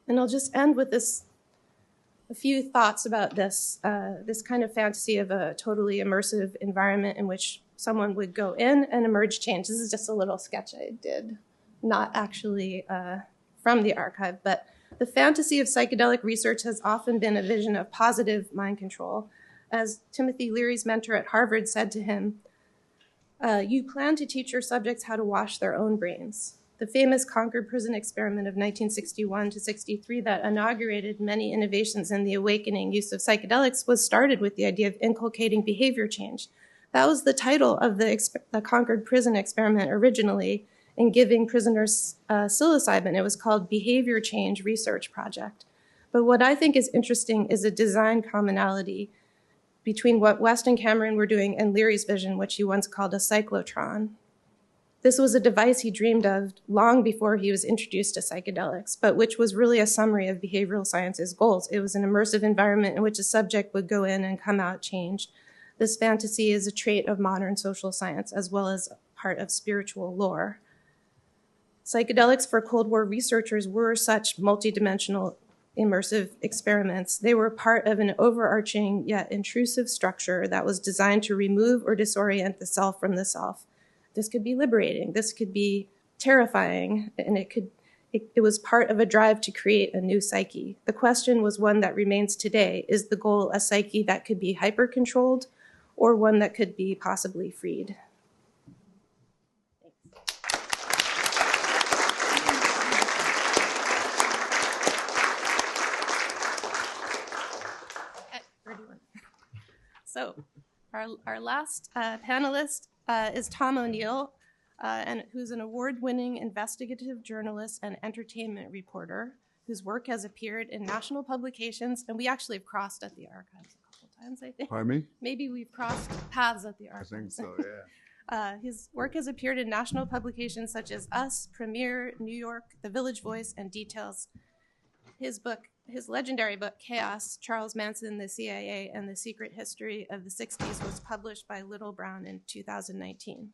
And I'll just end with a few thoughts about this kind of fantasy of a totally immersive environment in which someone would go in and emerge changed. This is just a little sketch I did, not actually from the archive, but the fantasy of psychedelic research has often been a vision of positive mind control. As Timothy Leary's mentor at Harvard said to him, you plan to teach your subjects how to wash their own brains. The famous Concord prison experiment of 1961 to 63 that inaugurated many innovations in the awakening use of psychedelics was started with the idea of inculcating behavior change. That was the title of the Concord prison experiment originally, in giving prisoners psilocybin. It was called Behavior Change Research Project. But what I think is interesting is a design commonality between what West and Cameron were doing and Leary's vision, which he once called a cyclotron. This was a device he dreamed of long before he was introduced to psychedelics, but which was really a summary of behavioral science's goals. It was an immersive environment in which a subject would go in and come out changed. This fantasy is a trait of modern social science as well as part of spiritual lore. Psychedelics for Cold War researchers were such multidimensional immersive experiments. They were part of an overarching yet intrusive structure that was designed to remove or disorient the self from the self. This could be liberating, this could be terrifying, and it was part of a drive to create a new psyche. The question was one that remains today. Is the goal a psyche that could be hyper-controlled or one that could be possibly freed? So our last panelist is Tom O'Neill, who's an award-winning investigative journalist and entertainment reporter whose work has appeared in national publications, and we actually have crossed at the archives a couple times, I think. Pardon me? Maybe we've crossed paths at the archives. I think so, His work has appeared in national publications such as Us, Premiere, New York, The Village Voice, and Details. His legendary book, Chaos, Charles Manson, the CIA, and the Secret History of the 60s was published by Little Brown in 2019.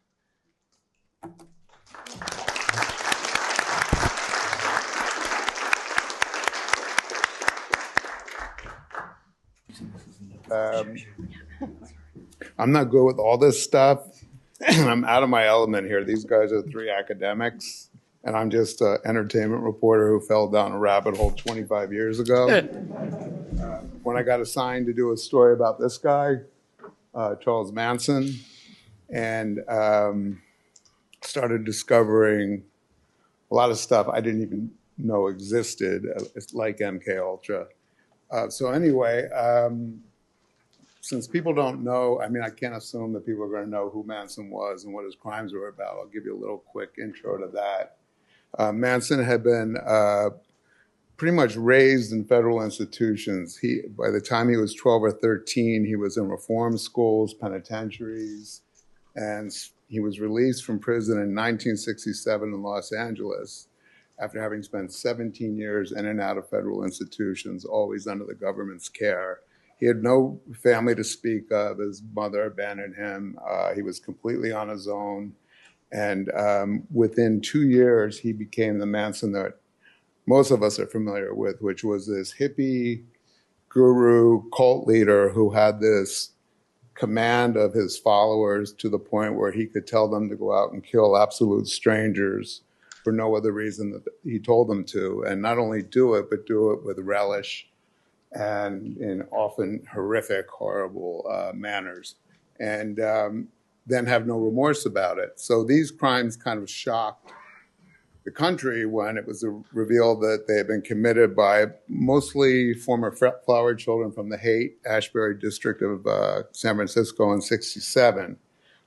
I'm not good with all this stuff. I'm out of my element here. These guys are three academics, and I'm just an entertainment reporter who fell down a rabbit hole 25 years ago. When I got assigned to do a story about this guy, Charles Manson, and started discovering a lot of stuff I didn't even know existed, like MK Ultra. So anyway, since people don't know, I mean, I can't assume that people are going to know who Manson was and what his crimes were about. I'll give you a little quick intro to that. Manson had been pretty much raised in federal institutions. By the time he was 12 or 13, he was in reform schools, penitentiaries, and he was released from prison in 1967 in Los Angeles after having spent 17 years in and out of federal institutions, always under the government's care. He had no family to speak of. His mother abandoned him. He was completely on his own. And within 2 years, he became the Manson that most of us are familiar with, which was this hippie guru cult leader who had this command of his followers to the point where he could tell them to go out and kill absolute strangers for no other reason that he told them to. And not only do it, but do it with relish and in often horrific, horrible manners, and then have no remorse about it. So these crimes kind of shocked the country when it was revealed that they had been committed by mostly former flower children from the Haight-Ashbury district of San Francisco in '67.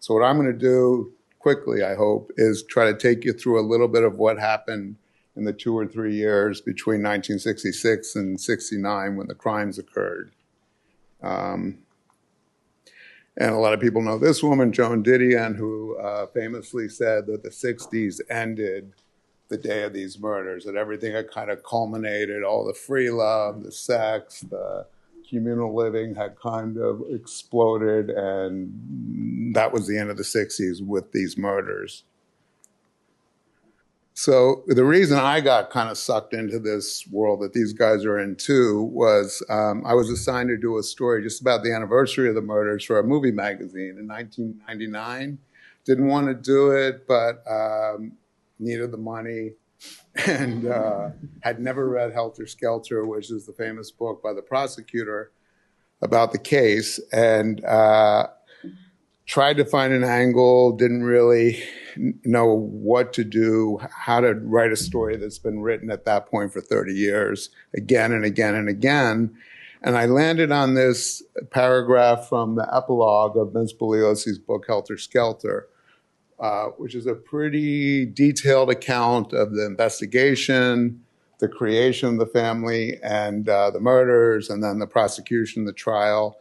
So what I'm going to do quickly, I hope, is try to take you through a little bit of what happened in the 2 or 3 years between 1966 and '69 when the crimes occurred. And a lot of people know this woman, Joan Didion, who famously said that the 60s ended the day of these murders, that everything had kind of culminated, all the free love, the sex, the communal living had kind of exploded, and that was the end of the 60s with these murders. So the reason I got kind of sucked into this world that these guys are in too was I was assigned to do a story just about the anniversary of the murders for a movie magazine in 1999. Didn't want to do it, but needed the money, and had never read Helter Skelter, which is the famous book by the prosecutor about the case, and tried to find an angle, didn't really know what to do, how to write a story that's been written at that point for 30 years, again and again and again. And I landed on this paragraph from the epilogue of Vince Bugliosi's book, Helter Skelter, which is a pretty detailed account of the investigation, the creation of the family, and the murders, and then the prosecution, the trial.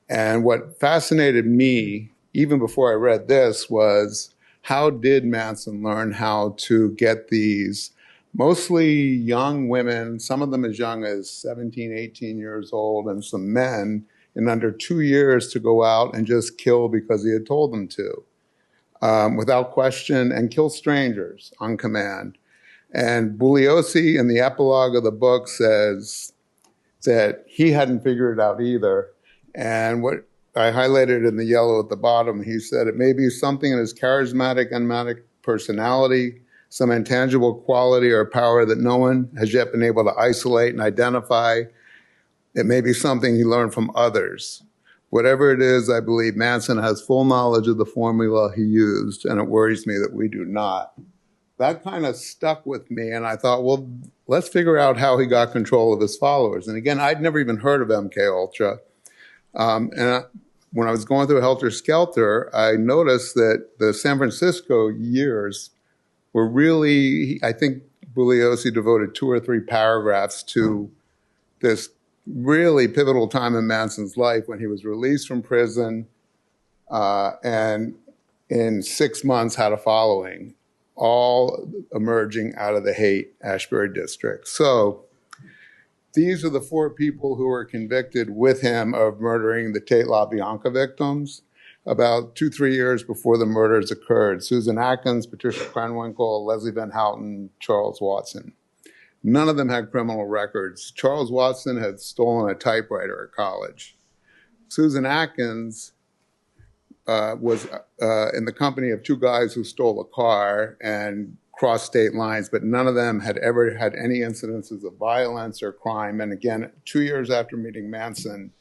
And what fascinated me, even before I read this, was how did Manson learn how to get these mostly young women, some of them as young as 17, 18 years old, and some men in under 2 years to go out and just kill because he had told them to, without question, and kill strangers on command. And Bugliosi in the epilogue of the book says that he hadn't figured it out either. And what I highlighted in the yellow at the bottom, he said it may be something in his charismatic, enigmatic personality, some intangible quality or power that no one has yet been able to isolate and identify. It may be something he learned from others. Whatever it is, I believe Manson has full knowledge of the formula he used, and it worries me that we do not. That kind of stuck with me, and I thought, well, let's figure out how he got control of his followers. And again, I'd never even heard of MK Ultra. When I was going through Helter Skelter, I noticed that the San Francisco years were really, I think Bugliosi devoted 2 or 3 paragraphs to this really pivotal time in Manson's life when he was released from prison and in 6 months had a following, all emerging out of the Haight-Ashbury district. So these are the 4 people who were convicted with him of murdering the Tate LaBianca victims about 2-3 years before the murders occurred. Susan Atkins, Patricia Krenwinkel, Leslie Van Houten, Charles Watson. None of them had criminal records. Charles Watson had stolen a typewriter at college. Susan Atkins was in the company of 2 guys who stole a car and crossed state lines, but none of them had ever had any incidences of violence or crime. And again, 2 years after meeting Manson,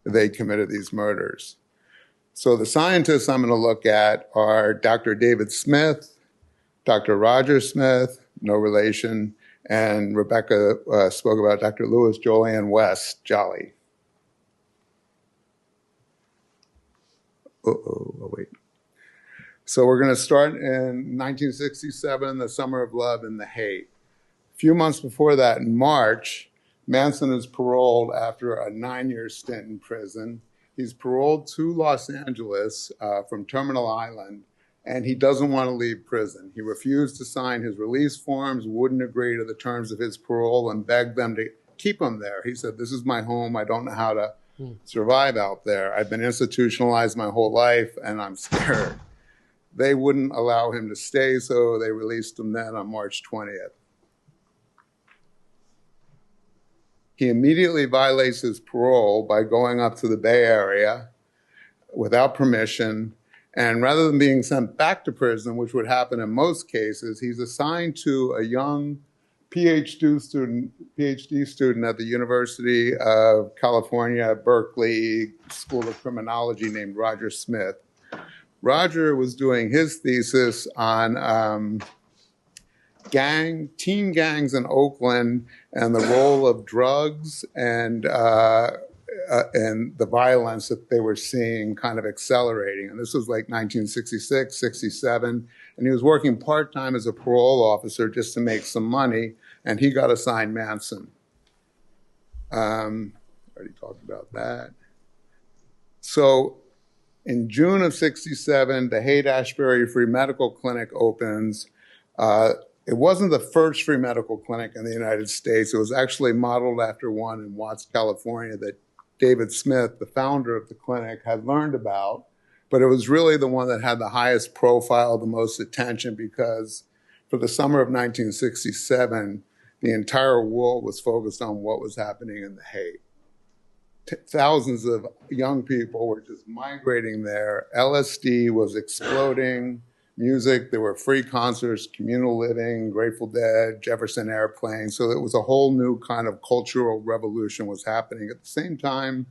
they committed these murders. So the scientists I'm going to look at are Dr. David Smith, Dr. Roger Smith, no relation, and Rebecca spoke about Dr. Louis Jolyon West, Jolly. Oh, wait. So we're going to start in 1967, the Summer of Love in the Haight. A few months before that, in March, Manson is paroled after a 9-year stint in prison. He's paroled to Los Angeles from Terminal Island, and he doesn't want to leave prison. He refused to sign his release forms, wouldn't agree to the terms of his parole, and begged them to keep him there. He said, "This is my home. I don't know how to survive out there. I've been institutionalized my whole life, and I'm scared." They wouldn't allow him to stay, so they released him then on March 20th. He immediately violates his parole by going up to the Bay Area without permission, and rather than being sent back to prison, which would happen in most cases, he's assigned to a young PhD student at the University of California, Berkeley School of Criminology named Roger Smith. Roger was doing his thesis on teen gangs in Oakland and the role of drugs and the violence that they were seeing kind of accelerating. And this was like 1966, 67. And he was working part-time as a parole officer just to make some money. And he got assigned Manson. Already talked about that. So in June of 67, the Haight-Ashbury Free Medical Clinic opens. It wasn't the first free medical clinic in the United States. It was actually modeled after one in Watts, California that David Smith, the founder of the clinic, had learned about. But it was really the one that had the highest profile, the most attention, because for the summer of 1967, the entire world was focused on what was happening in the Haight. Thousands of young people were just migrating there. LSD was exploding. Music, there were free concerts, communal living, Grateful Dead, Jefferson Airplane. So it was a whole new kind of cultural revolution was happening. At the same time,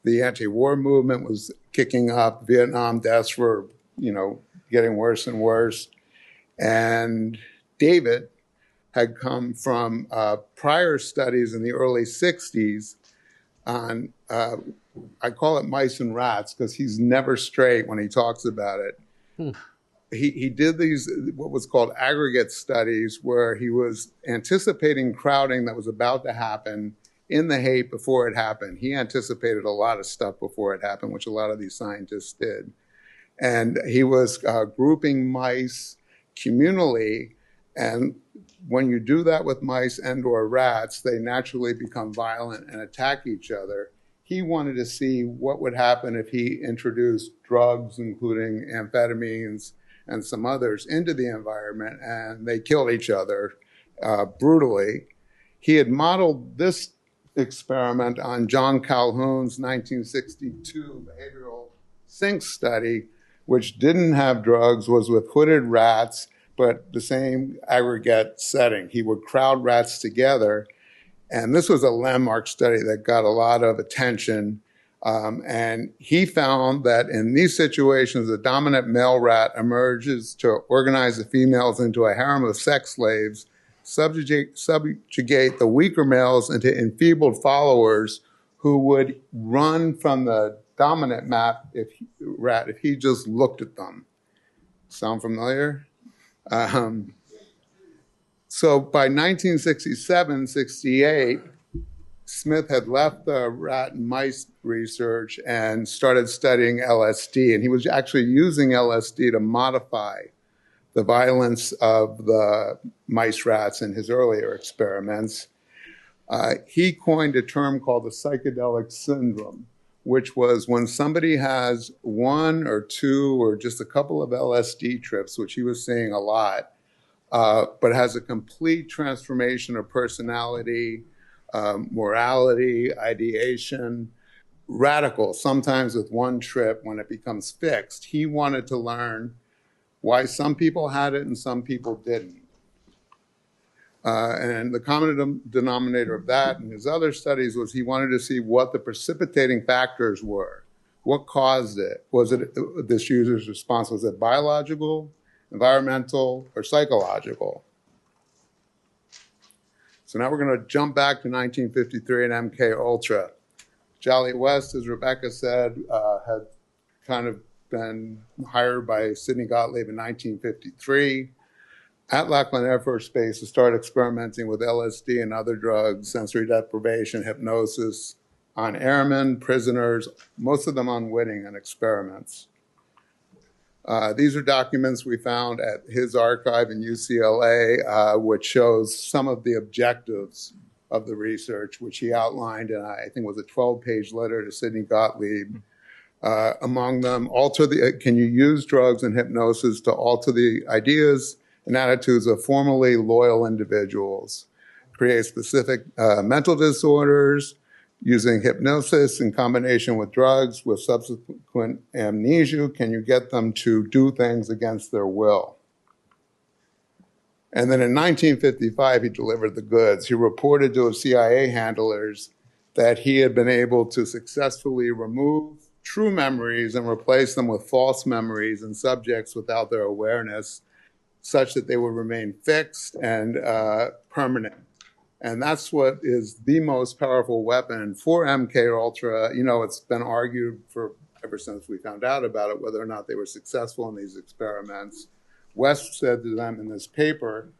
the anti-war movement was kicking up. Vietnam deaths were, getting worse and worse. And David had come from prior studies in the early 60s on, I call it mice and rats because he's never straight when he talks about it. He did these, what was called aggregate studies, where he was anticipating crowding that was about to happen in the Haight before it happened. He anticipated a lot of stuff before it happened, which a lot of these scientists did. And he was grouping mice communally, and when you do that with mice and or rats, they naturally become violent and attack each other. He wanted to see what would happen if he introduced drugs, including amphetamines, and some others into the environment, and they killed each other brutally. He had modeled this experiment on John Calhoun's 1962 behavioral sync study, which didn't have drugs, was with hooded rats, but the same aggregate setting. He would crowd rats together, and this was a landmark study that got a lot of attention. And he found that in these situations, the dominant male rat emerges to organize the females into a harem of sex slaves, subjugate the weaker males into enfeebled followers who would run from the dominant rat if he just looked at them. Sound familiar? So by 1967, 68, Smith had left the rat and mice research and started studying LSD. And he was actually using LSD to modify the violence of the mice rats in his earlier experiments. He coined a term called the psychedelic syndrome, which was when somebody has one or two or just a couple of LSD trips, which he was seeing a lot, but has a complete transformation of personality, morality, ideation, radical, sometimes with one trip when it becomes fixed. He wanted to learn why some people had it and some people didn't. And the common denominator of that and his other studies was he wanted to see what the precipitating factors were. What caused it? Was it this user's response? Was it biological, environmental, or psychological? So now we're going to jump back to 1953 and MK Ultra. Jolly West, as Rebecca said, had kind of been hired by Sidney Gottlieb in 1953 at Lackland Air Force Base to start experimenting with LSD and other drugs, sensory deprivation, hypnosis, on airmen, prisoners, most of them unwitting in experiments. These are documents we found at his archive in UCLA, which shows some of the objectives of the research, which he outlined in, I think, was a 12-page letter to Sidney Gottlieb. Among them, can you use drugs and hypnosis to alter the ideas and attitudes of formerly loyal individuals, create specific mental disorders, using hypnosis in combination with drugs with subsequent amnesia? Can you get them to do things against their will? And then in 1955, he delivered the goods. He reported to his CIA handlers that he had been able to successfully remove true memories and replace them with false memories in subjects without their awareness, such that they would remain fixed and permanent. And that's what is the most powerful weapon for MK Ultra. You know, it's been argued for ever since we found out about it, whether or not they were successful in these experiments. West said to them in this paper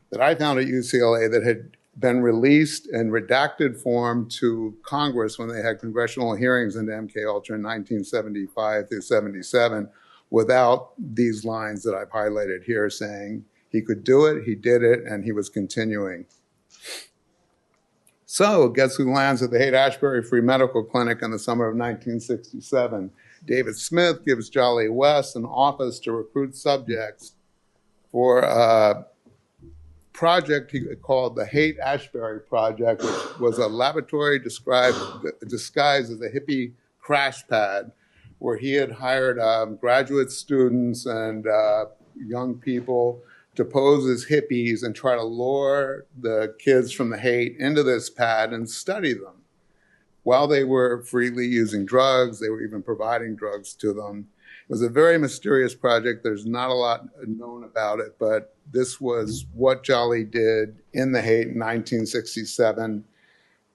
that I found at UCLA that had been released in redacted form to Congress when they had congressional hearings into MK Ultra in 1975 through 77, without these lines that I've highlighted here saying he could do it, he did it, and he was continuing. So guess who lands at the Haight-Ashbury Free Medical Clinic in the summer of 1967? David Smith gives Jolly West an office to recruit subjects for a project he called the Haight-Ashbury Project, which was a laboratory disguised as a hippie crash pad, where he had hired graduate students and young people to pose as hippies and try to lure the kids from the Haight into this pad and study them. While they were freely using drugs, they were even providing drugs to them. It was a very mysterious project. There's not a lot known about it, but this was what Jolly did in the Haight in 1967.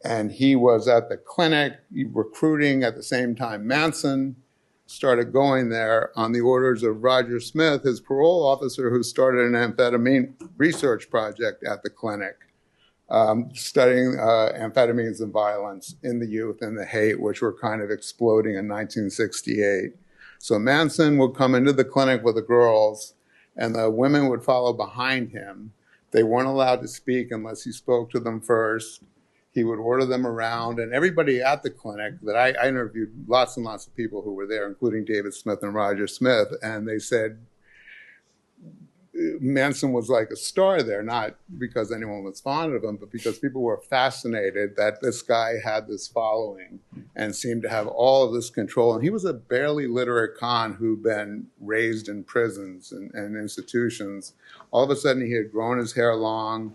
And he was at the clinic recruiting at the same time Manson started going there on the orders of Roger Smith, his parole officer, who started an amphetamine research project at the clinic, studying amphetamines and violence in the youth in the Haight, which were kind of exploding in 1968. So Manson would come into the clinic with the girls, and the women would follow behind him. They weren't allowed to speak unless he spoke to them first. He would order them around, and everybody at the clinic that I interviewed lots and lots of people who were there, including David Smith and Roger Smith, and they said Manson was like a star there, not because anyone was fond of him, but because people were fascinated that this guy had this following and seemed to have all of this control. And he was a barely literate con who'd been raised in prisons and institutions. All of a sudden, he had grown his hair long,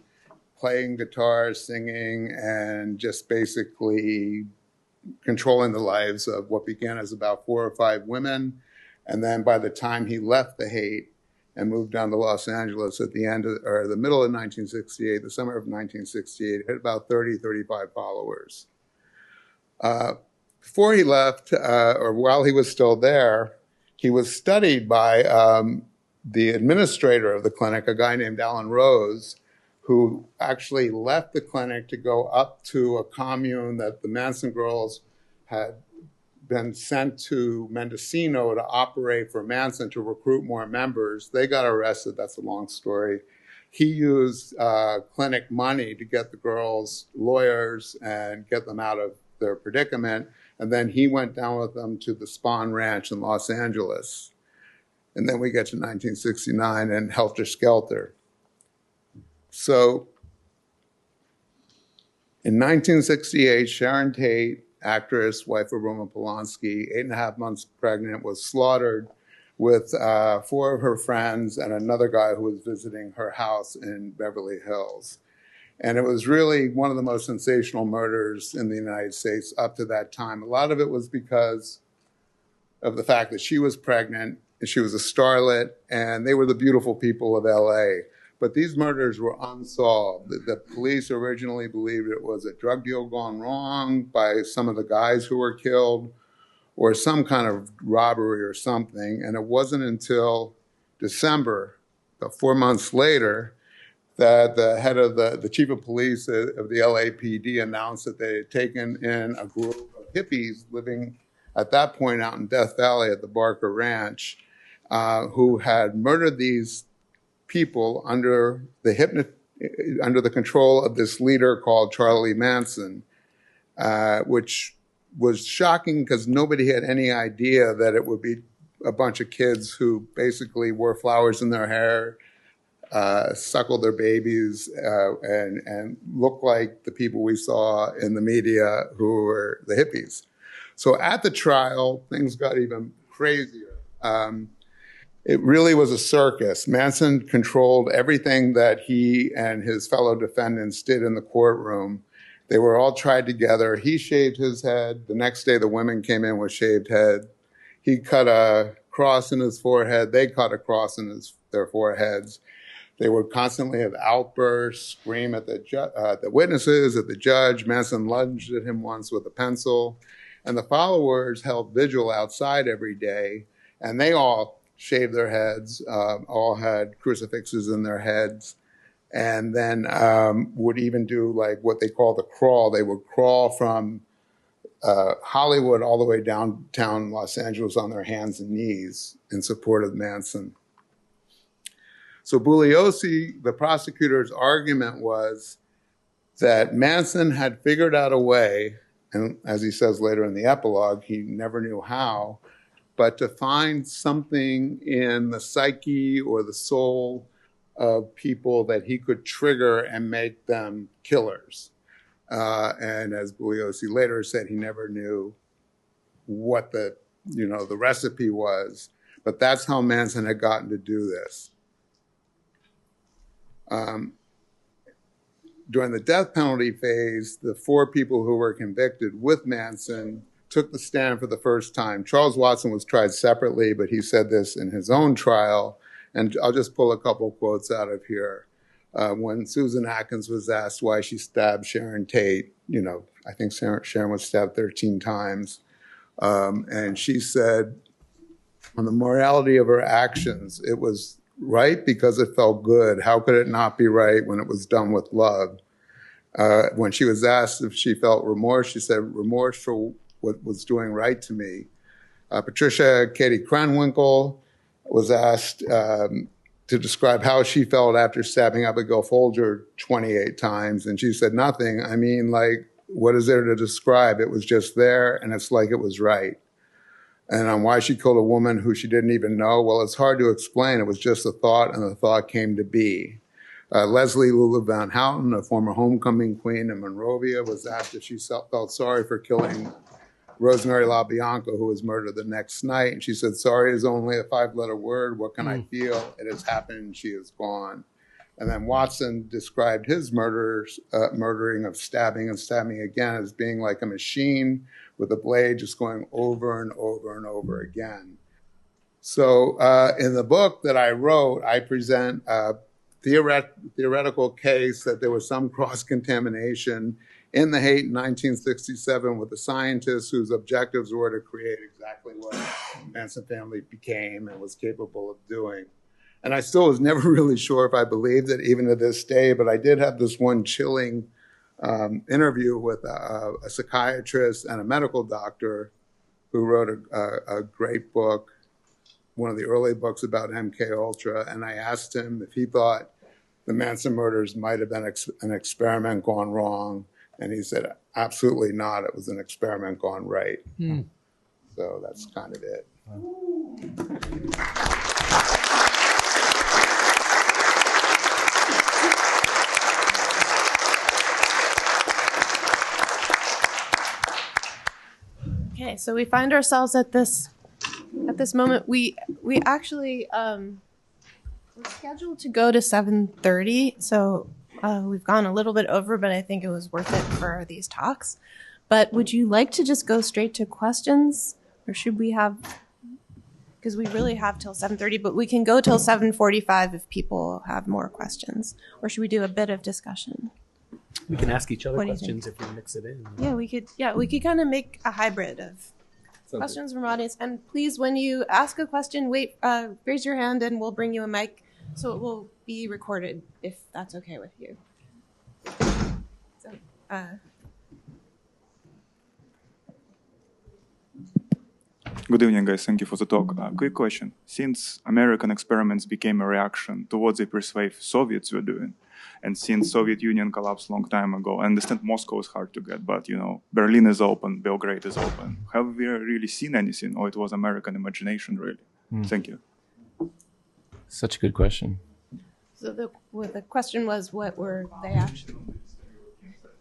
playing guitar, singing, and just basically controlling the lives of what began as about 4 or 5 women. And then by the time he left the Haight and moved down to Los Angeles at the end of, or the middle of 1968, the summer of 1968, had about 30, 35 followers. Before he left, or while he was still there, he was studied by the administrator of the clinic, a guy named Alan Rose, who actually left the clinic to go up to a commune that the Manson girls had been sent to Mendocino to operate for Manson to recruit more members. They got arrested. That's a long story. He used clinic money to get the girls lawyers and get them out of their predicament. And then he went down with them to the Spahn Ranch in Los Angeles. And then we get to 1969 and Helter Skelter. So in 1968, Sharon Tate, actress, wife of Roman Polanski, 8.5 months pregnant, was slaughtered with 4 of her friends and another guy who was visiting her house in Beverly Hills. And it was really one of the most sensational murders in the United States up to that time. A lot of it was because of the fact that she was pregnant, and she was a starlet, and they were the beautiful people of LA. But these murders were unsolved. The police originally believed it was a drug deal gone wrong by some of the guys who were killed, or some kind of robbery or something. And it wasn't until December, about 4 months later, that the head of the chief of police of the LAPD announced that they had taken in a group of hippies living at that point out in Death Valley at the Barker Ranch, who had murdered these people under the control of this leader called Charlie Manson, which was shocking because nobody had any idea that it would be a bunch of kids who basically wore flowers in their hair, suckled their babies, and looked like the people we saw in the media who were the hippies. So at the trial, things got even crazier. It really was a circus. Manson controlled everything that he and his fellow defendants did in the courtroom. They were all tried together. He shaved his head. The next day, the women came in with shaved head. He cut a cross in his forehead. They cut a cross in their foreheads. They would constantly have outbursts, scream at the witnesses, at the judge. Manson lunged at him once with a pencil. And the followers held vigil outside every day, and they all shaved their heads, all had crucifixes in their heads, and then would even do like what they call the crawl. They would crawl from Hollywood all the way downtown Los Angeles on their hands and knees in support of Manson. So Bugliosi, the prosecutor's argument was that Manson had figured out a way, and as he says later in the epilogue, he never knew how, but to find something in the psyche or the soul of people that he could trigger and make them killers. And as Bugliosi later said, he never knew what the recipe was, but that's how Manson had gotten to do this. During the death penalty phase, the 4 people who were convicted with Manson took the stand for the first time. Charles Watson was tried separately, but he said this in his own trial. And I'll just pull a couple quotes out of here. When Susan Atkins was asked why she stabbed Sharon Tate, I think Sharon was stabbed 13 times. And she said, on the morality of her actions, it was right because it felt good. How could it not be right when it was done with love? When she was asked if she felt remorse, she said, remorse for what was doing right to me. Patricia Katie Krenwinkel was asked to describe how she felt after stabbing Abigail Folger 28 times. And she said, nothing. I mean, like, what is there to describe? It was just there, and it's like it was right. And on why she killed a woman who she didn't even know, well, it's hard to explain. It was just a thought, and the thought came to be. Leslie Lula Van Houten, a former homecoming queen in Monrovia, was asked if she felt sorry for killing Rosemary LaBianca, who was murdered the next night. And she said, sorry is only a 5-letter word. What can I feel? It has happened. She is gone. And then Watson described his murdering of stabbing and stabbing again as being like a machine with a blade just going over and over and over again. So in the book that I wrote, I present a theoretical case that there was some cross-contamination in the Haight in 1967 with the scientists whose objectives were to create exactly what Manson family became and was capable of doing. And I still was never really sure if I believed it, even to this day. But I did have this one chilling interview with a psychiatrist and a medical doctor who wrote a great book, one of the early books about MK Ultra. And I asked him if he thought the Manson murders might have been an experiment gone wrong. And he said, absolutely not. It was an experiment gone right. So that's kind of it. Okay, so we find ourselves at this moment. We actually we're scheduled to go to 7:30, so we've gone a little bit over, but I think it was worth it for these talks. But would you like to just go straight to questions, or should we have? Because we really have till 7:30, but we can go till 7:45 if people have more questions, or should we do a bit of discussion? We can ask each other questions if we mix it in. Yeah, we could kind of make a hybrid of questions from audience. And please, when you ask a question, raise your hand and we'll bring you a mic so it will be recorded if that's okay with you. So, Good evening, guys. Thank you for the talk. Quick question. Since American experiments became a reaction to what the persuasive Soviets were doing, and since Soviet Union collapsed a long time ago, I understand Moscow is hard to get, but, Berlin is open, Belgrade is open. Have we really seen anything, or it was American imagination, really? Thank you. Such a good question. So the question was, what were they actually?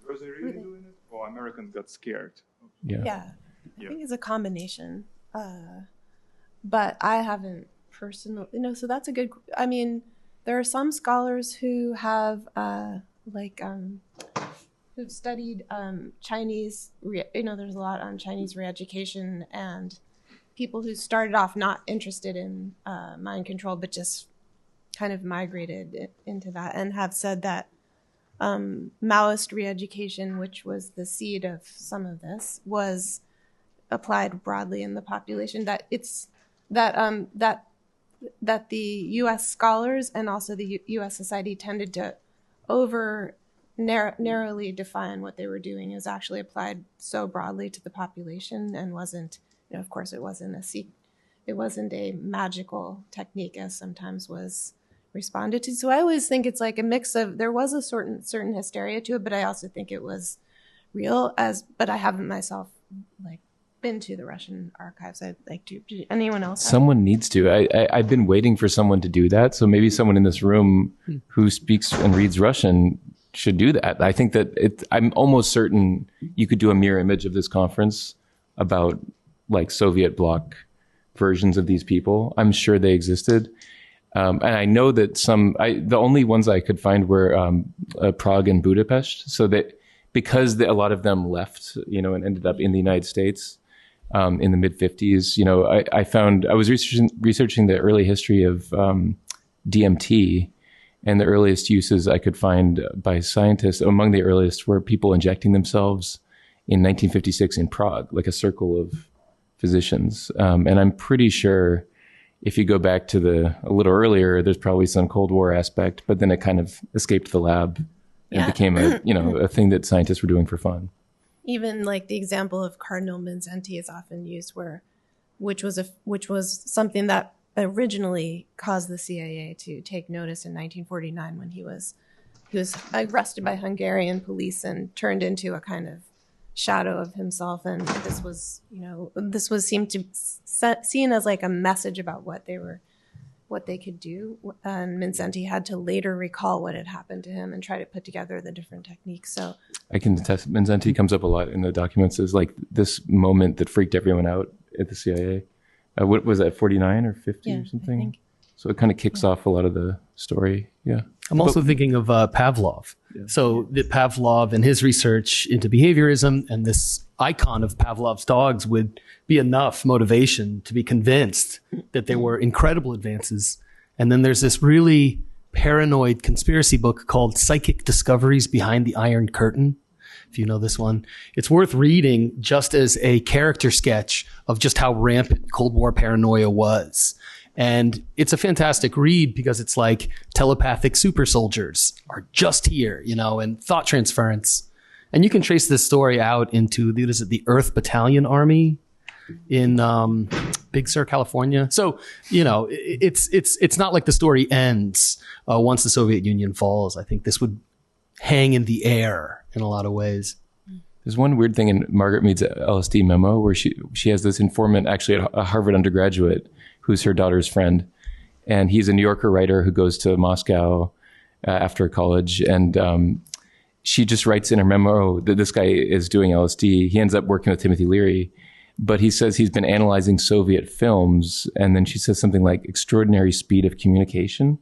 Were they really doing it, or Americans got scared? Yeah. I think it's a combination. But I haven't personally, so that's a good, there are some scholars who have, who've studied Chinese, there's a lot on Chinese re-education and people who started off not interested in mind control, but just kind of migrated into that and have said that Maoist re-education, which was the seed of some of this, was applied broadly in the population, that the U.S. scholars and also the U.S. society tended to narrowly define what they were doing is actually applied so broadly to the population and wasn't, of course, it wasn't a magical technique as sometimes was responded to. So I always think it's like a mix of, there was a certain hysteria to it, but I also think it was real, but I haven't myself been to the Russian archives. I'd like to. Did anyone else? Someone needs to. I've been waiting for someone to do that. So maybe someone in this room who speaks and reads Russian should do that. I think that I'm almost certain you could do a mirror image of this conference about Soviet bloc versions of these people. I'm sure they existed. And I know that the only ones I could find were Prague and Budapest. So that because a lot of them left, and ended up in the United States, in the mid 50s, I was researching the early history of DMT, and the earliest uses I could find by scientists, among the earliest were people injecting themselves in 1956 in Prague, like a circle of physicians. And I'm pretty sure if you go back to a little earlier, there's probably some Cold War aspect, but then it kind of escaped the lab and became a thing that scientists were doing for fun. Even the example of Cardinal Mindszenty is often used, which was something that originally caused the CIA to take notice in 1949 when he was arrested by Hungarian police and turned into a kind of shadow of himself. And this was seemed to seen as a message about what they could do. And Mindszenty had to later recall what had happened to him and try to put together the different techniques. So I can attest, Mindszenty comes up a lot in the documents as this moment that freaked everyone out at the CIA. What was that, 49 or 50 or something? I think. So it kind of kicks off a lot of the story. Yeah. I'm also thinking of Pavlov. Yeah. So that Pavlov and his research into behaviorism and this icon of Pavlov's dogs would be enough motivation to be convinced that there were incredible advances. And then there's this really paranoid conspiracy book called Psychic Discoveries Behind the Iron Curtain. If you know this one, it's worth reading just as a character sketch of just how rampant Cold War paranoia was. And it's a fantastic read because it's like telepathic super soldiers are just here, and thought transference. And you can trace this story out into the Earth Battalion Army in Big Sur, California. So, it's not like the story ends once the Soviet Union falls. I think this would hang in the air in a lot of ways. There's one weird thing in Margaret Mead's LSD memo where she has this informant, actually a Harvard undergraduate, who's her daughter's friend. And he's a New Yorker writer who goes to Moscow after college. And she just writes in her memo that this guy is doing LSD. He ends up working with Timothy Leary, but he says he's been analyzing Soviet films. And then she says something like extraordinary speed of communication.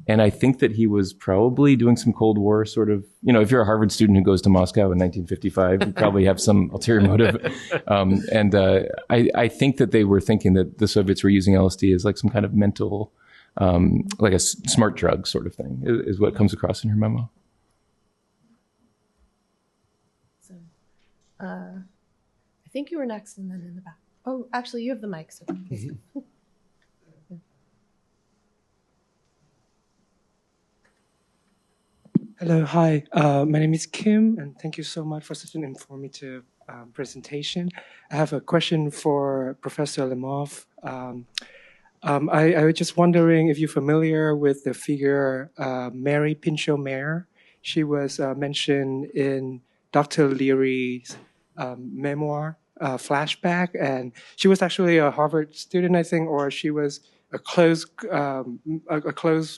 And I think that he was probably doing some Cold War sort of, if you're a Harvard student who goes to Moscow in 1955, you probably have some ulterior motive. I think that they were thinking that the Soviets were using LSD as like some kind of mental, like a smart drug sort of thing, is what comes across in her memo. So, I think you were next and then in the back. Oh, actually, you have the mic. So please go. Hello, hi. My name is Kim, and thank you so much for such an informative presentation. I have a question for Professor Lemov. I was just wondering if you're familiar with the figure Mary Pinchot-Meyer. She was mentioned in Dr. Leary's memoir, Flashback, and she was actually a Harvard student, I think, or she was a close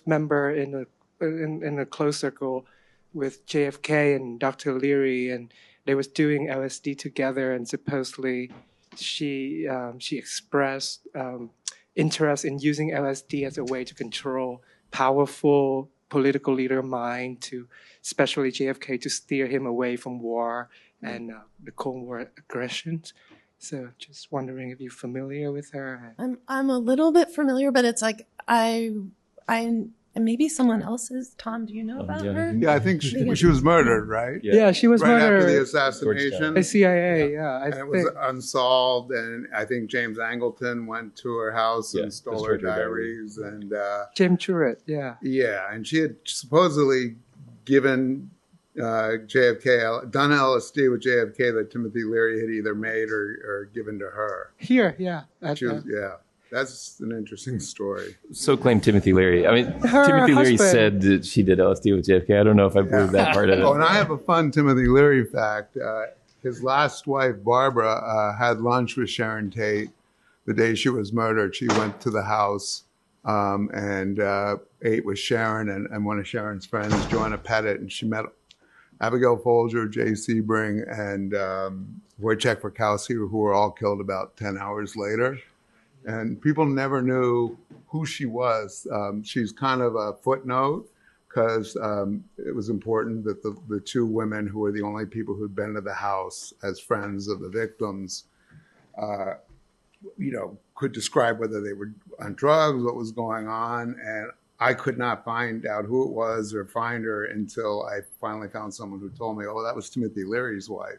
member in a close circle with JFK and Dr. Leary, and they was doing LSD together, and supposedly she expressed interest in using LSD as a way to control powerful political leader mind, to especially JFK, to steer him away from war and the Cold War aggressions. So just wondering if you're familiar with her. I'm a little bit familiar, but it's like and maybe someone else is. Tom, do you know about her? Yeah, I think she was murdered, right? Yeah, she was murdered after the assassination. The CIA, yeah. It was unsolved, and I think James Angleton went to her house and stole her diaries. And Jim Truitt, yeah. Yeah, and she had supposedly given JFK, done LSD with JFK that Timothy Leary had either made or given to her. Here, yeah. Yeah. That's an interesting story. So claimed Timothy Leary. I mean, Timothy Leary said that she did LSD with JFK. I don't know if I believe that part of it. Oh, and I have a fun Timothy Leary fact. His last wife, Barbara, had lunch with Sharon Tate the day she was murdered. She went to the house and ate with Sharon and one of Sharon's friends, Joanna Pettit, and she met Abigail Folger, Jay Sebring, and Wojciech Rakowski, who were all killed about 10 hours later. And people never knew who she was. She's kind of a footnote because it was important that the two women who were the only people who'd been to the house as friends of the victims, could describe whether they were on drugs, what was going on. And I could not find out who it was or find her until I finally found someone who told me, oh, that was Timothy Leary's wife.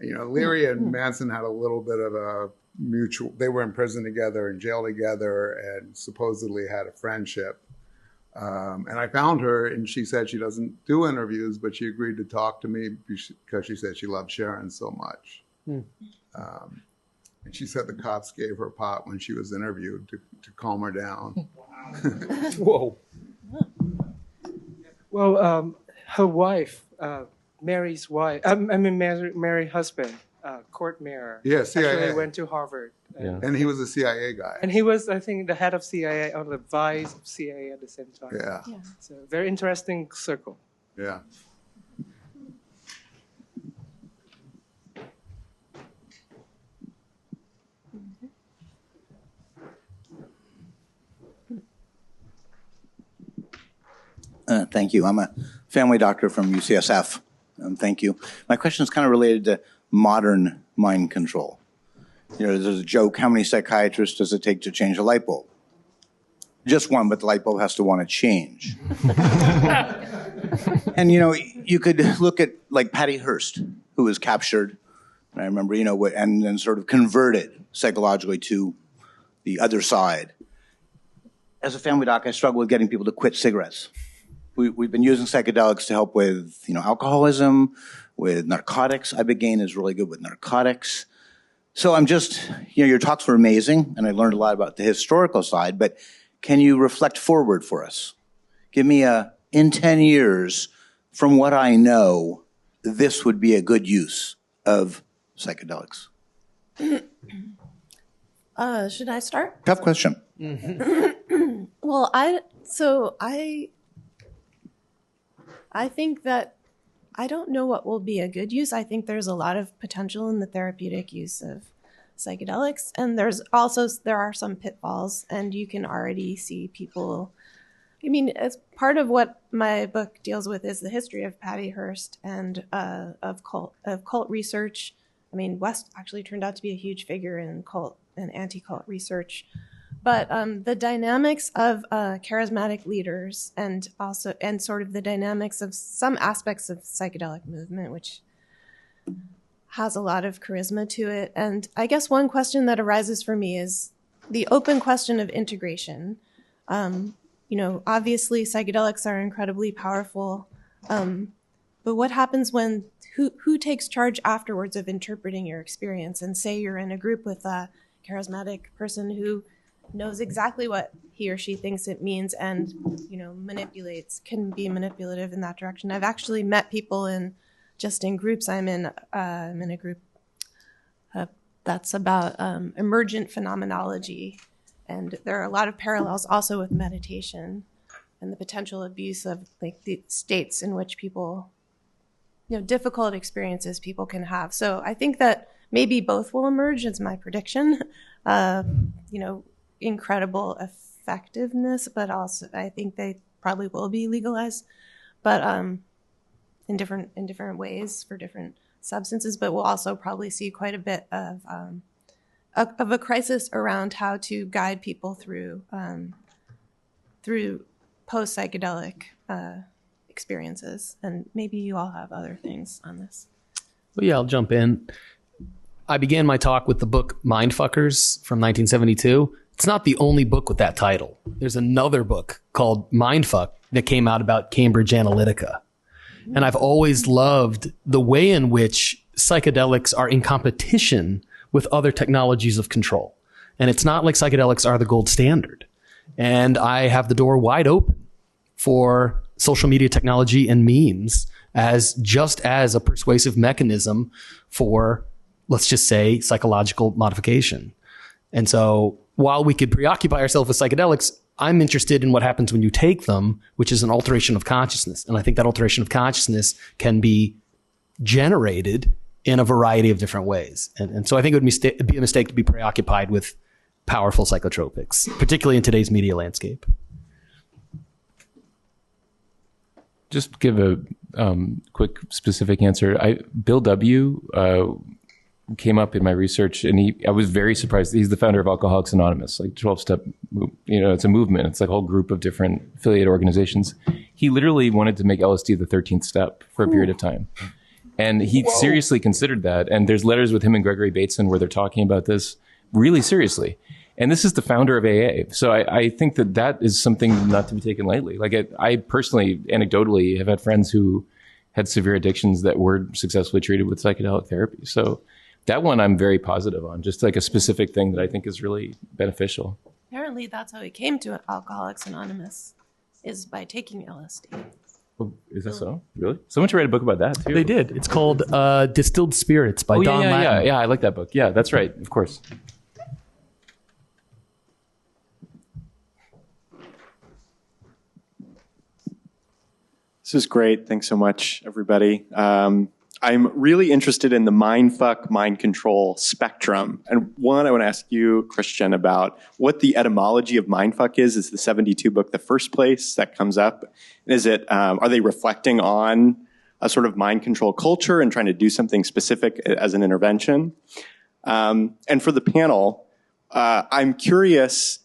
Leary and Manson had a little bit of a mutual, they were in prison together and jail together and supposedly had a friendship. And I found her and she said she doesn't do interviews, but she agreed to talk to me because she said she loved Sharon so much. And she said the cops gave her pot when she was interviewed to calm her down. Whoa. Well, her wife, Mary's wife, Mary's husband, Court Mayer, CIA. Actually went to Harvard. And he was a CIA guy. And he was, I think, the head of CIA, or the vice of CIA at the same time. Yeah. So very interesting circle. Yeah. Thank you. I'm a family doctor from UCSF. Thank you. My question is kind of related to modern mind control. There's a joke, how many psychiatrists does it take to change a light bulb? Just one, but the light bulb has to want to change. And, you could look at like Patty Hearst, who was captured, and I remember, and then sort of converted psychologically to the other side. as a family doc, I struggle with getting people to quit cigarettes. We've been using psychedelics to help with, alcoholism, with narcotics. Ibogaine is really good with narcotics. So I'm just, your talks were amazing, and I learned a lot about the historical side, but can you reflect forward for us? Give me in 10 years, from what I know, this would be a good use of psychedelics. Should I start? Tough question. Well, I think that I don't know what will be a good use. I think there's a lot of potential in the therapeutic use of psychedelics, and there are some pitfalls, and you can already see people. I mean, as part of what my book deals with is the history of Patty Hearst and of cult research. I mean, West actually turned out to be a huge figure in cult and anti-cult research. But the dynamics of charismatic leaders and sort of the dynamics of some aspects of psychedelic movement, which has a lot of charisma to it. And I guess one question that arises for me is the open question of integration. Obviously psychedelics are incredibly powerful, but what happens when who takes charge afterwards of interpreting your experience? And say you're in a group with a charismatic person who knows exactly what he or she thinks it means and, can be manipulative in that direction. I've actually met people in groups. I'm in a group that's about emergent phenomenology. And there are a lot of parallels also with meditation and the potential abuse of the states in which people, difficult experiences people can have. So I think that maybe both will emerge is my prediction. Incredible effectiveness, but also I think they probably will be legalized, but in different ways for different substances. But we'll also probably see quite a bit of a crisis around how to guide people through post psychedelic experiences. And maybe you all have other things on this. Well, yeah, I'll jump in. I began my talk with the book Mindfuckers from 1972. It's not the only book with that title. There's another book called Mindfuck that came out about Cambridge Analytica. And I've always loved the way in which psychedelics are in competition with other technologies of control. And it's not like psychedelics are the gold standard. And I have the door wide open for social media technology and memes as a persuasive mechanism for, let's just say, psychological modification. And so while we could preoccupy ourselves with psychedelics, I'm interested in what happens when you take them, which is an alteration of consciousness. And I think that alteration of consciousness can be generated in a variety of different ways. And so I think it would be a mistake to be preoccupied with powerful psychotropics, particularly in today's media landscape. Just give a quick specific answer. Bill W. Came up in my research, and I was very surprised. He's the founder of Alcoholics Anonymous, like 12-step, it's a movement. It's like a whole group of different affiliate organizations. He literally wanted to make LSD the 13th step for a period of time. And he seriously considered that. And there's letters with him and Gregory Bateson where they're talking about this really seriously. And this is the founder of AA. So I think that is something not to be taken lightly. Like I personally, anecdotally, have had friends who had severe addictions that were successfully treated with psychedelic therapy. So that one I'm very positive on, just like a specific thing that I think is really beneficial. Apparently that's how he came to Alcoholics Anonymous, is by taking LSD. Oh, is that so? Really? Someone should write a book about that too. They did. It's called Distilled Spirits by Don Lattin. Yeah, I like that book. Yeah, that's right. Of course. This is great. Thanks so much, everybody. I'm really interested in the mindfuck, mind control spectrum. And one, I want to ask you, Christian, about what the etymology of mindfuck is. Is the 72 book the first place that comes up? And is it, are they reflecting on a sort of mind control culture and trying to do something specific as an intervention? And for the panel, I'm curious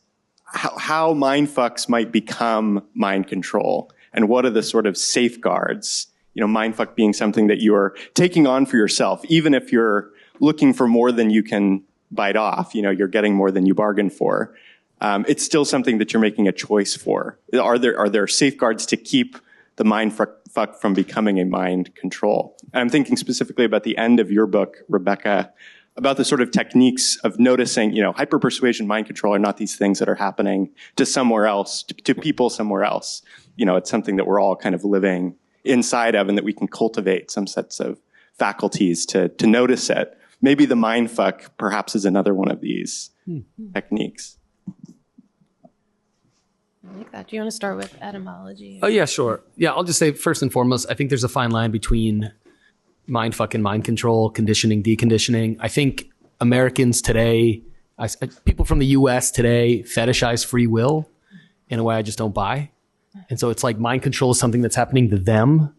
how mindfucks might become mind control, and what are the sort of safeguards? Mindfuck being something that you're taking on for yourself, even if you're looking for more than you can bite off, you're getting more than you bargained for. it's still something that you're making a choice for. Are there safeguards to keep the mind fuck from becoming a mind control? And I'm thinking specifically about the end of your book, Rebecca, about the sort of techniques of noticing, hyper-persuasion, mind control are not these things that are happening to somewhere else, to people somewhere else. It's something that we're all kind of living inside of, and that we can cultivate some sets of faculties to notice it. Maybe the mind fuck perhaps is another one of these techniques. I like that. Do you want to start with etymology? Oh, yeah, sure. Yeah, I'll just say first and foremost, I think there's a fine line between mind fuck and mind control, conditioning, deconditioning. I think Americans today, people from the US today fetishize free will in a way I just don't buy. And so it's like mind control is something that's happening to them,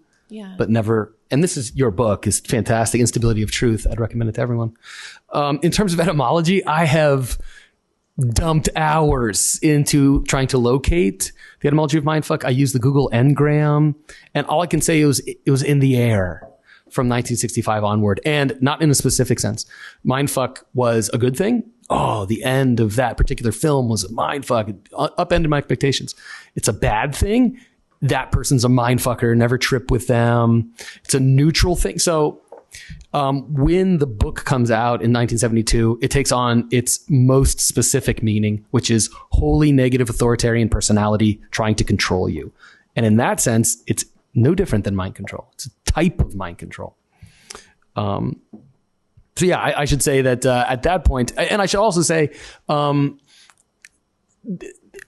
but never. And this is your book, is fantastic. Instability of Truth. I'd recommend it to everyone. In terms of etymology, I have dumped hours into trying to locate the etymology of mindfuck. I used the Google Ngram, and all I can say is it was in the air from 1965 onward, and not in a specific sense. Mindfuck was a good thing. Oh, the end of that particular film was a mindfuck. It upended my expectations. It's a bad thing. That person's a mindfucker. Never trip with them. It's a neutral thing. So when the book comes out in 1972, it takes on its most specific meaning, which is wholly negative authoritarian personality trying to control you. And in that sense, it's no different than mind control. It's a type of mind control. So yeah, I should say that at that point, and I should also say,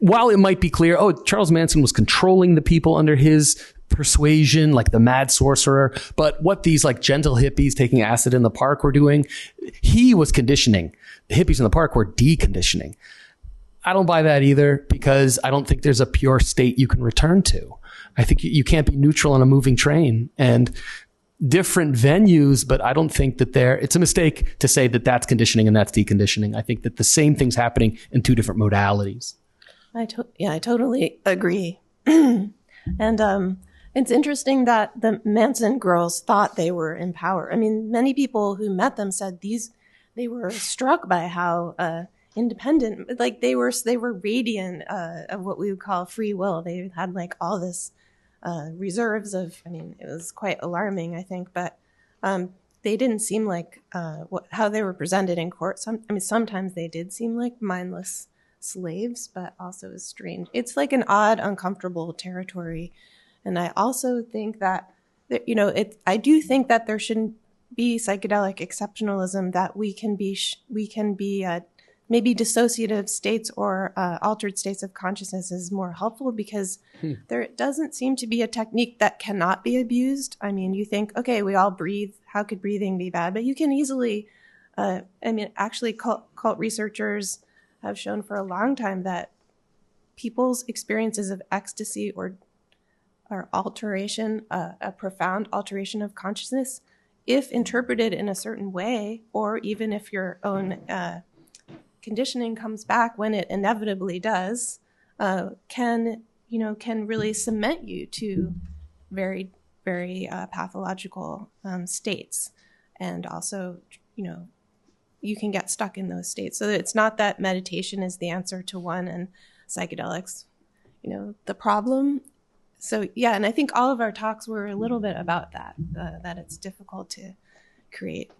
while it might be clear, Charles Manson was controlling the people under his persuasion, like the mad sorcerer, but what these like gentle hippies taking acid in the park were doing, he was conditioning. The hippies in the park were deconditioning. I don't buy that either, because I don't think there's a pure state you can return to. I think you can't be neutral on a moving train, and different venues, but I don't think that it's a mistake to say that that's conditioning and that's deconditioning. I think that the same thing's happening in two different modalities. I totally agree. And it's interesting that the Manson girls thought they were in power. I mean, many people who met them said they were struck by how independent, like they were radiant of what we would call free will. They had like all this reserves of, it was quite alarming, I think, but they didn't seem like how they were presented in court. Sometimes they did seem like mindless slaves, but also is strange. It's like an odd, uncomfortable territory. And I also think that I do think that there shouldn't be psychedelic exceptionalism, that we can be maybe dissociative states or altered states of consciousness is more helpful, because there doesn't seem to be a technique that cannot be abused. You think, okay, we all breathe. How could breathing be bad? But you can easily, actually cult researchers have shown for a long time that people's experiences of ecstasy or alteration, a profound alteration of consciousness, if interpreted in a certain way, or even if your own conditioning comes back when it inevitably does, can really cement you to very, very pathological states. And also, you can get stuck in those states. So it's not that meditation is the answer to one and psychedelics, the problem. So yeah, and I think all of our talks were a little bit about that, that it's difficult to create,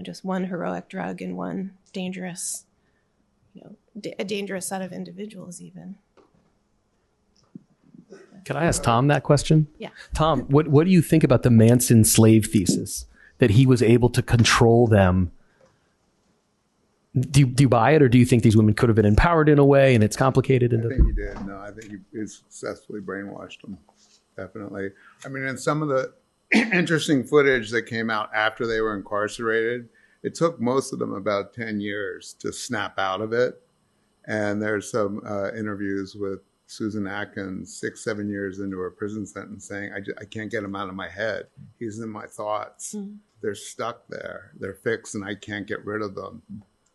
just one heroic drug in one dangerous, a dangerous set of individuals even. Can I ask Tom that question? Yeah. Tom, what do you think about the Manson slave thesis, that he was able to control them? Do you buy it, or do you think these women could have been empowered in a way and it's complicated? I think he did. No, I think he successfully brainwashed them. Definitely. In some of the interesting footage that came out after they were incarcerated, it took most of them about 10 years to snap out of it. And there's some interviews with Susan Atkins 6-7 years into her prison sentence saying, I can't get him out of my head. He's in my thoughts. Mm-hmm. They're stuck there. They're fixed and I can't get rid of them.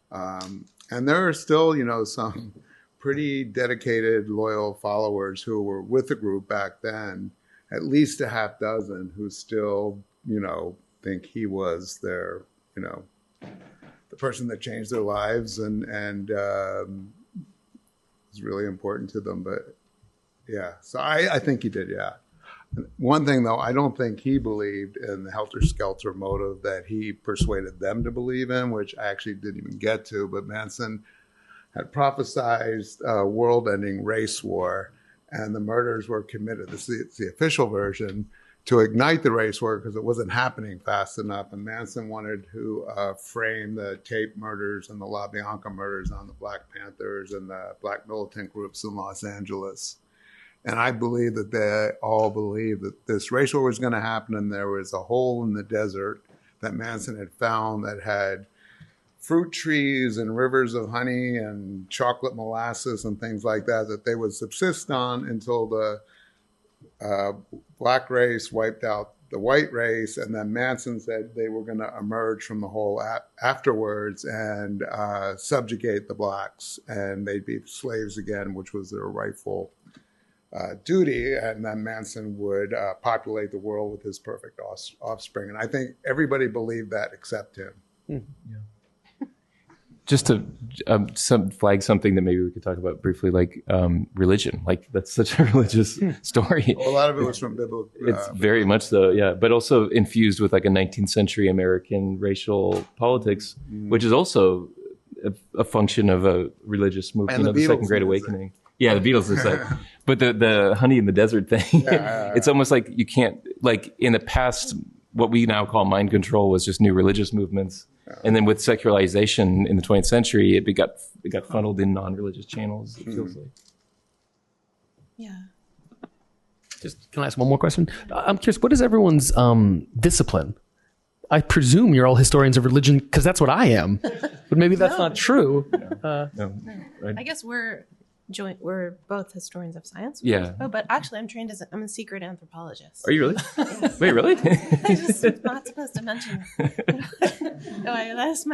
And there are still, some pretty dedicated, loyal followers who were with the group back then, at least a half dozen who still, think he was their, the person that changed their lives. And was really important to them. But yeah, so I think he did, yeah. One thing, though, I don't think he believed in the helter-skelter motive that he persuaded them to believe in, which I actually didn't even get to. But Manson had prophesized a world-ending race war, and the murders were committed. This is the official version, to ignite the race war because it wasn't happening fast enough. And Manson wanted to frame the Tape murders and the La Bianca murders on the Black Panthers and the Black militant groups in Los Angeles. And I believe that they all believed that this race war was going to happen, and there was a hole in the desert that Manson had found that had fruit trees and rivers of honey and chocolate molasses and things like that, that they would subsist on until the black race wiped out the white race. And then Manson said they were going to emerge from the hole afterwards and subjugate the blacks, and they'd be slaves again, which was their rightful duty, and then Manson would populate the world with his perfect offspring. And I think everybody believed that except him. Yeah. Just to flag something that maybe we could talk about briefly, like religion. Like, that's such a religious story. Well, a lot of it was from biblical. It's very much so, yeah. But also infused with like a 19th century American racial politics, which is also a function of a religious movement, the Second Great Awakening. Yeah, the Beatles is like, but the honey in the desert thing, it's almost like you can't, like in the past, what we now call mind control was just new religious movements. And then with secularization in the 20th century, it got funneled in non-religious channels, it feels like. Yeah. Just, can I ask one more question? I'm curious, what is everyone's discipline? I presume you're all historians of religion because that's what I am, but maybe that's not true. No. I guess we're both historians of science. Yeah. Oh, but actually, I'm a secret anthropologist. Are you really? Yes. Wait, really? I'm just not supposed to mention that. No, that's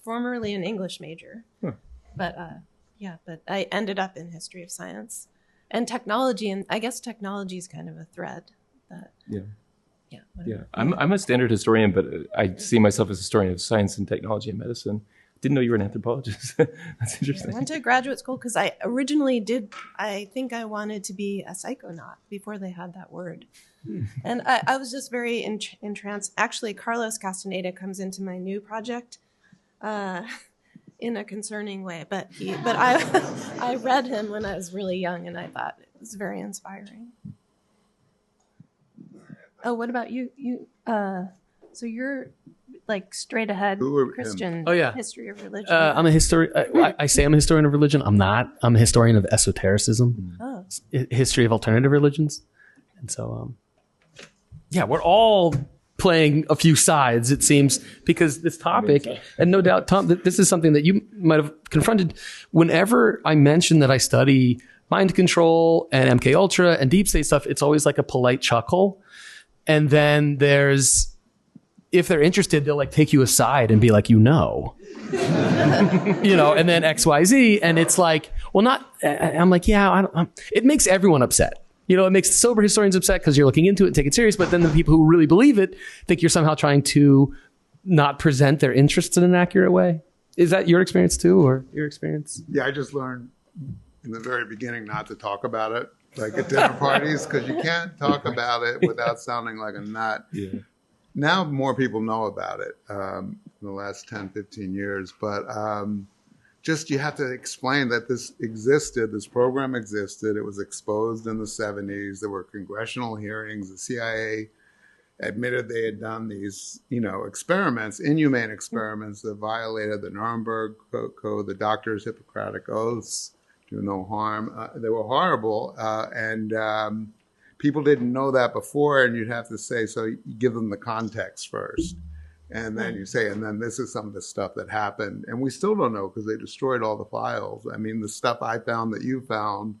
formerly an English major. Huh. But but I ended up in history of science and technology, and I guess technology is kind of a thread that. Yeah. Yeah. I'm a standard historian, but I see myself as a historian of science and technology and medicine. Didn't know you were an anthropologist. That's interesting. I went to graduate school because I originally I think I wanted to be a psychonaut before they had that word. And I was just very entranced. Actually, Carlos Castaneda comes into my new project in a concerning way. But I read him when I was really young, and I thought it was very inspiring. Oh, what about you? So you're like straight ahead Christian history of religion. I'm a historian. I say I'm a historian of religion. I'm not. I'm a historian of esotericism, history of alternative religions. And so, we're all playing a few sides, it seems, because this topic, and no doubt, Tom, this is something that you might have confronted. Whenever I mention that I study mind control and MK Ultra and deep state stuff, it's always like a polite chuckle. And then if they're interested, they'll like take you aside and be like, and then XYZ. And it's like, well, I'm like, it makes everyone upset. It makes sober historians upset because you're looking into it and take it serious. But then the people who really believe it think you're somehow trying to not present their interests in an accurate way. Is that your experience too, or your experience? Yeah, I just learned in the very beginning not to talk about it, like at dinner parties, because you can't talk about it without sounding like a nut. Yeah. Now more people know about it in the last 10, 15 years, but just you have to explain that this program existed. It was exposed in the 70s. There were congressional hearings. The CIA admitted they had done these, experiments, inhumane experiments that violated the Nuremberg Code, the doctors' Hippocratic oaths, do no harm. They were horrible, and people didn't know that before, and you'd have to say, so you give them the context first. And then you say, and then this is some of the stuff that happened. And we still don't know because they destroyed all the files. I mean, the stuff I found that you found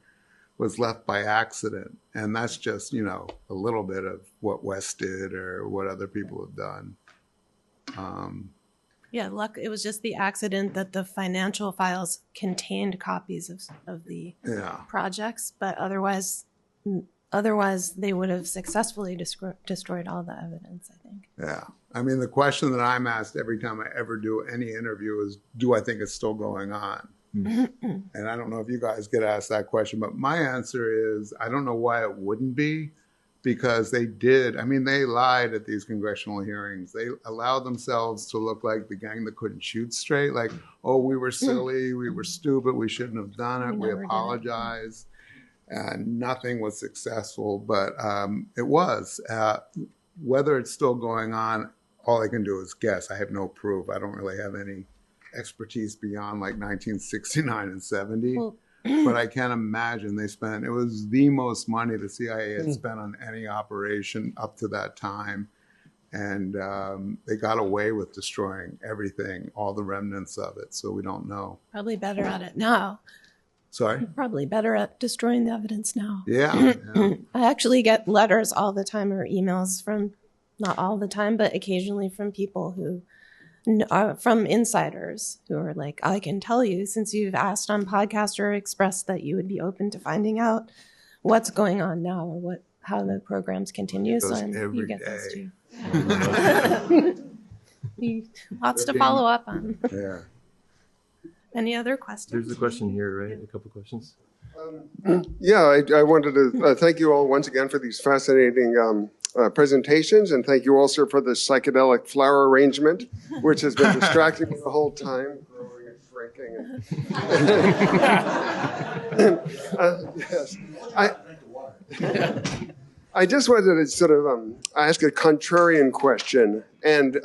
was left by accident. And that's just, a little bit of what West did or what other people have done. It was just the accident that the financial files contained copies of the projects, but otherwise they would have successfully destroyed all the evidence, I think. Yeah. I mean, the question that I'm asked every time I ever do any interview is, do I think it's still going on? And I don't know if you guys get asked that question, but my answer is I don't know why it wouldn't be, because they did. I mean, they lied at these congressional hearings. They allowed themselves to look like the gang that couldn't shoot straight, like, oh, we were silly, we were stupid, we shouldn't have done it, we apologize. And nothing was successful, but it was. Whether it's still going on, all I can do is guess. I have no proof. I don't really have any expertise beyond like 1969 and 70. Well, but I can't imagine it was the most money the CIA had spent on any operation up to that time. And they got away with destroying everything, all the remnants of it. So we don't know. Probably better at it now. Sorry? Probably better at destroying the evidence now. Yeah. I actually get letters all the time or emails from, not all the time, but occasionally from people who from insiders who are like, I can tell you, since you've asked on podcast or expressed that you would be open to finding out what's going on now or how the programs continue. So you get those too. Lots to follow up on. Yeah. Any other questions? There's a question here, right? A couple questions. I wanted to thank you all once again for these fascinating presentations, and thank you also for the psychedelic flower arrangement, which has been distracting me the whole time, growing and shrinking. Yes, I just wanted to sort of ask a contrarian question, and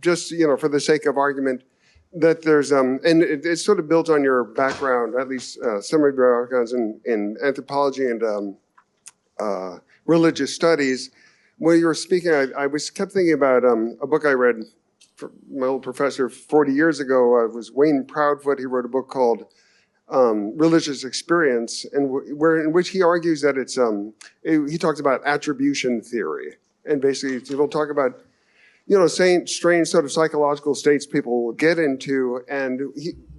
just for the sake of argument, that there's and it's sort of built on your background, at least some of your backgrounds in anthropology and religious studies. When you were speaking, I kept thinking about a book I read from my old professor 40 years ago. It was Wayne Proudfoot. He wrote a book called Religious Experience, and in which he argues that he talks about attribution theory, and basically he'll talk about strange sort of psychological states people will get into, and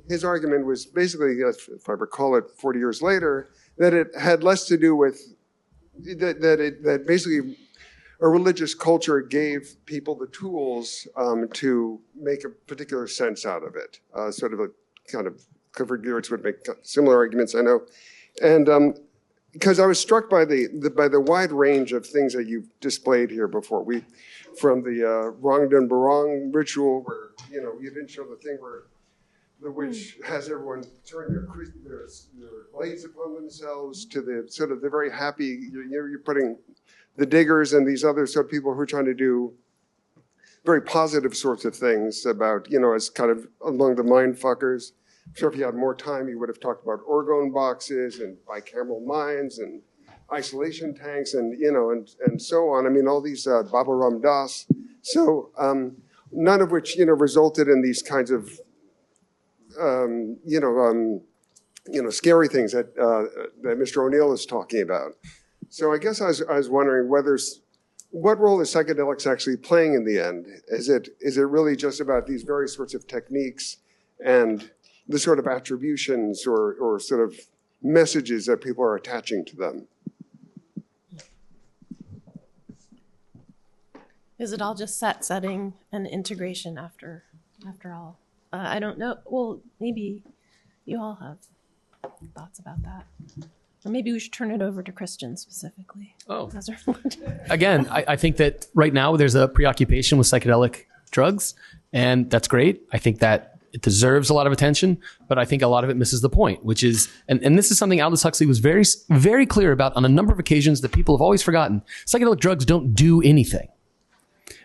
his argument was basically, if I recall it 40 years later, that it had less to do with that basically a religious culture gave people the tools to make a particular sense out of it. Sort of a kind of Clifford Geertz would make similar arguments, I know. And because I was struck by the wide range of things that you've displayed here before. From the Wrong Done Barong ritual, where you didn't show the thing where the witch has everyone turn their blades upon themselves, to the sort of the very happy, you're putting the diggers and these other sort of people who are trying to do very positive sorts of things about, as kind of among the mind fuckers. I'm sure if you had more time, you would have talked about orgone boxes and bicameral minds and isolation tanks and, and so on. I mean, all these Baba Ram Das. So none of which, resulted in these kinds of, scary things that Mr. O'Neill is talking about. So I guess I was wondering what role is psychedelics actually playing in the end? Is it really just about these various sorts of techniques and the sort of attributions or sort of messages that people are attaching to them? Is it all just setting and integration after all? I don't know. Well, maybe you all have thoughts about that. Or maybe we should turn it over to Christian specifically. Oh. Again, I think that right now there's a preoccupation with psychedelic drugs, and that's great. I think that it deserves a lot of attention, but I think a lot of it misses the point, which is, and this is something Aldous Huxley was very, very clear about on a number of occasions that people have always forgotten. Psychedelic drugs don't do anything.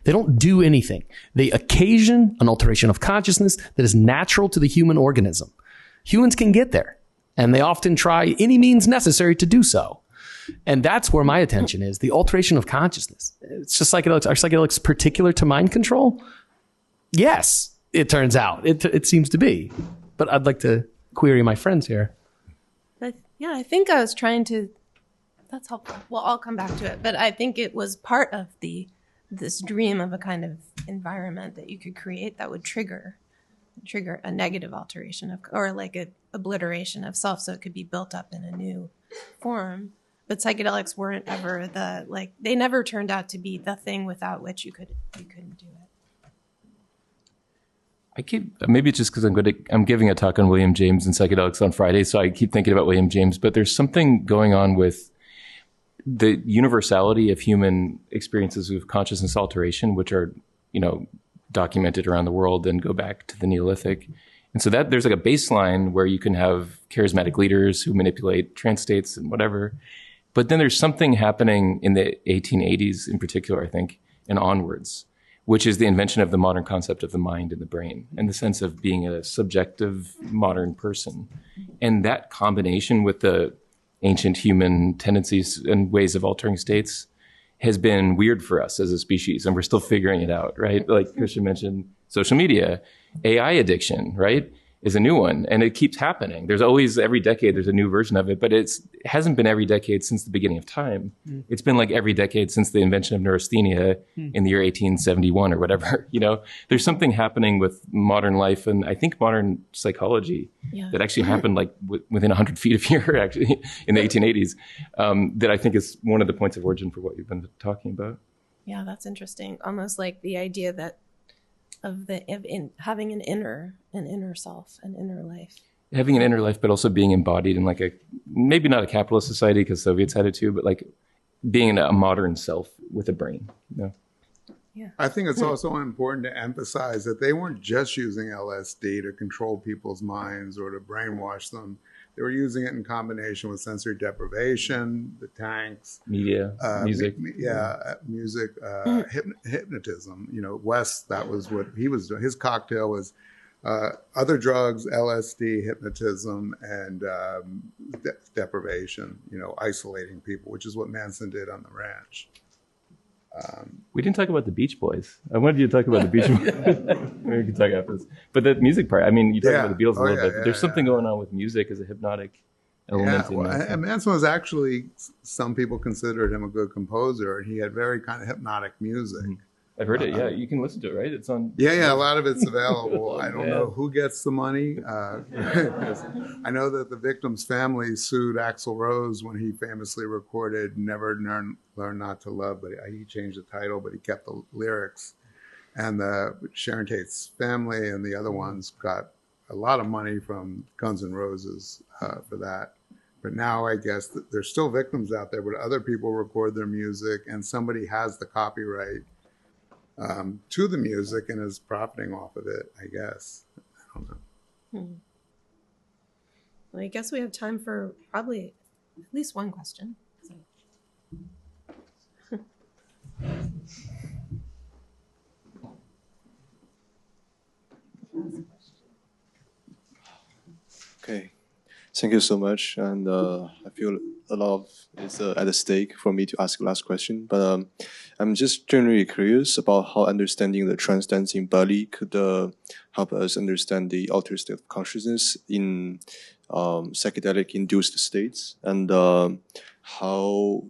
They don't do anything. They occasion an alteration of consciousness that is natural to the human organism. Humans can get there, and they often try any means necessary to do so. And that's where my attention is, the alteration of consciousness. It's just psychedelics. Are psychedelics particular to mind control? Yes, it turns out. It seems to be. But I'd like to query my friends here. Yeah, I think I was trying to, that's helpful. Well, I'll come back to it. But I think it was part of this dream of a kind of environment that you could create that would trigger a negative alteration or like an obliteration of self, so it could be built up in a new form. But psychedelics weren't ever they never turned out to be the thing without which you couldn't do it. Maybe it's just because I'm giving a talk on William James and psychedelics on Friday, so I keep thinking about William James, but there's something going on with the universality of human experiences of consciousness alteration, which are, documented around the world and go back to the Neolithic. And so that there's like a baseline where you can have charismatic leaders who manipulate trance states and whatever. But then there's something happening in the 1880s in particular, I think, and onwards, which is the invention of the modern concept of the mind and the brain and the sense of being a subjective modern person. And that combination with the ancient human tendencies and ways of altering states has been weird for us as a species, and we're still figuring it out, right? Like Christian mentioned, social media, AI addiction, right, is a new one, and it keeps happening. There's always, every decade, there's a new version of it, but it hasn't been every decade since the beginning of time. It's been like every decade since the invention of neurasthenia in the year 1871 or whatever. There's something happening with modern life and I think modern psychology that actually happened like within 100 feet of here, actually, in the 1880s, that I think is one of the points of origin for what you've been talking about. Yeah, that's interesting. Almost like the idea that of having an inner self, an inner life. Having an inner life, but also being embodied in like maybe not a capitalist society because Soviets had it too, but like being a modern self with a brain. Yeah. I think it's also important to emphasize that they weren't just using LSD to control people's minds or to brainwash them. They were using it in combination with sensory deprivation, the tanks, media, music. Music, hypnotism. West, that was what he was doing. His cocktail was other drugs, LSD, hypnotism, and deprivation, isolating people, which is what Manson did on the ranch. We didn't talk about the Beach Boys. I wanted you to talk about the Beach Boys. We can talk after this. But the music part, you talk about the Beatles a little bit, but there's something going on with music as a hypnotic element. And Manson was actually, some people considered him a good composer, and he had very kind of hypnotic music. I've heard it, yeah. You can listen to it, right? It's on. Yeah, a lot of it's available. I don't know who gets the money. I know that the victim's family sued Axl Rose when he famously recorded Never Learn Not to Love, but he changed the title, but he kept the lyrics. And Sharon Tate's family and the other ones got a lot of money from Guns N' Roses for that. But now I guess there's still victims out there, but other people record their music and somebody has the copyright to the music and is profiting off of it, I guess. I don't know. Well, I guess we have time for probably at least one question. Okay, thank you so much. And I feel a lot is at stake for me to ask the last question. But I'm just generally curious about how understanding the trance-dancing body could help us understand the altered state of consciousness in psychedelic-induced states, and how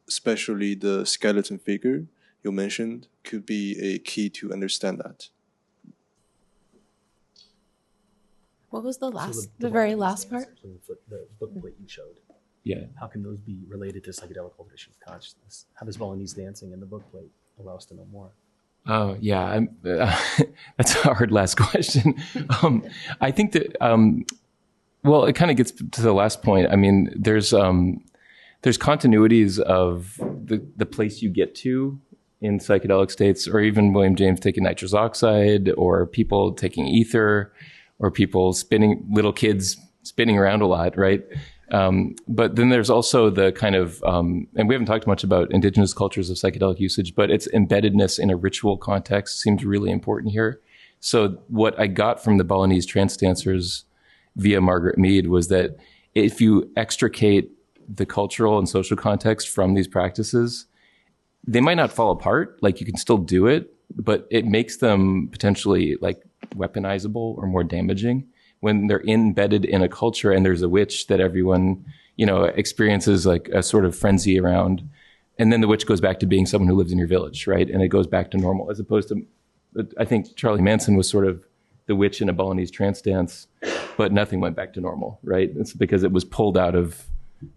especially the skeleton figure you mentioned could be a key to understand that. What was the very last part? The book plate you showed. Yeah. How can those be related to psychedelic alteration of consciousness? How does Balinese dancing and the book plate allow us to know more? Oh, yeah. That's a hard last question. I think that, well, it kind of gets to the last point. I mean, there's continuities of the place you get to in psychedelic states, or even William James taking nitrous oxide, or people taking ether, or people little kids spinning around a lot, right? But then there's also the kind of, and we haven't talked much about indigenous cultures of psychedelic usage, but its embeddedness in a ritual context seems really important here. So what I got from the Balinese trance dancers via Margaret Mead was that if you extricate the cultural and social context from these practices, they might not fall apart, like you can still do it, but it makes them potentially like weaponizable or more damaging when they're embedded in a culture and there's a witch that everyone, experiences like a sort of frenzy around. And then the witch goes back to being someone who lives in your village, right? And it goes back to normal, as opposed to, I think Charlie Manson was sort of the witch in a Balinese trance dance, but nothing went back to normal, right? It's because it was pulled out of,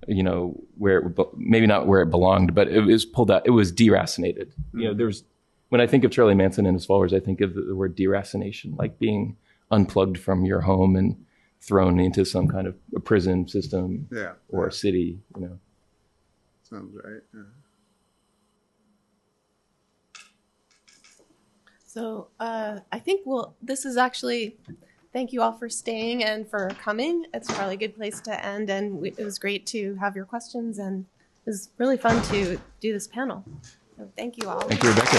maybe not where it belonged, but it was pulled out, it was deracinated. There was, when I think of Charlie Manson and his followers, I think of the word deracination, like being unplugged from your home and thrown into some kind of a prison system or a city, you know. Sounds right. Yeah. So I think this is actually, thank you all for staying and for coming. It's probably a good place to end, and it was great to have your questions, and it was really fun to do this panel. So thank you all. Thank you, Rebecca.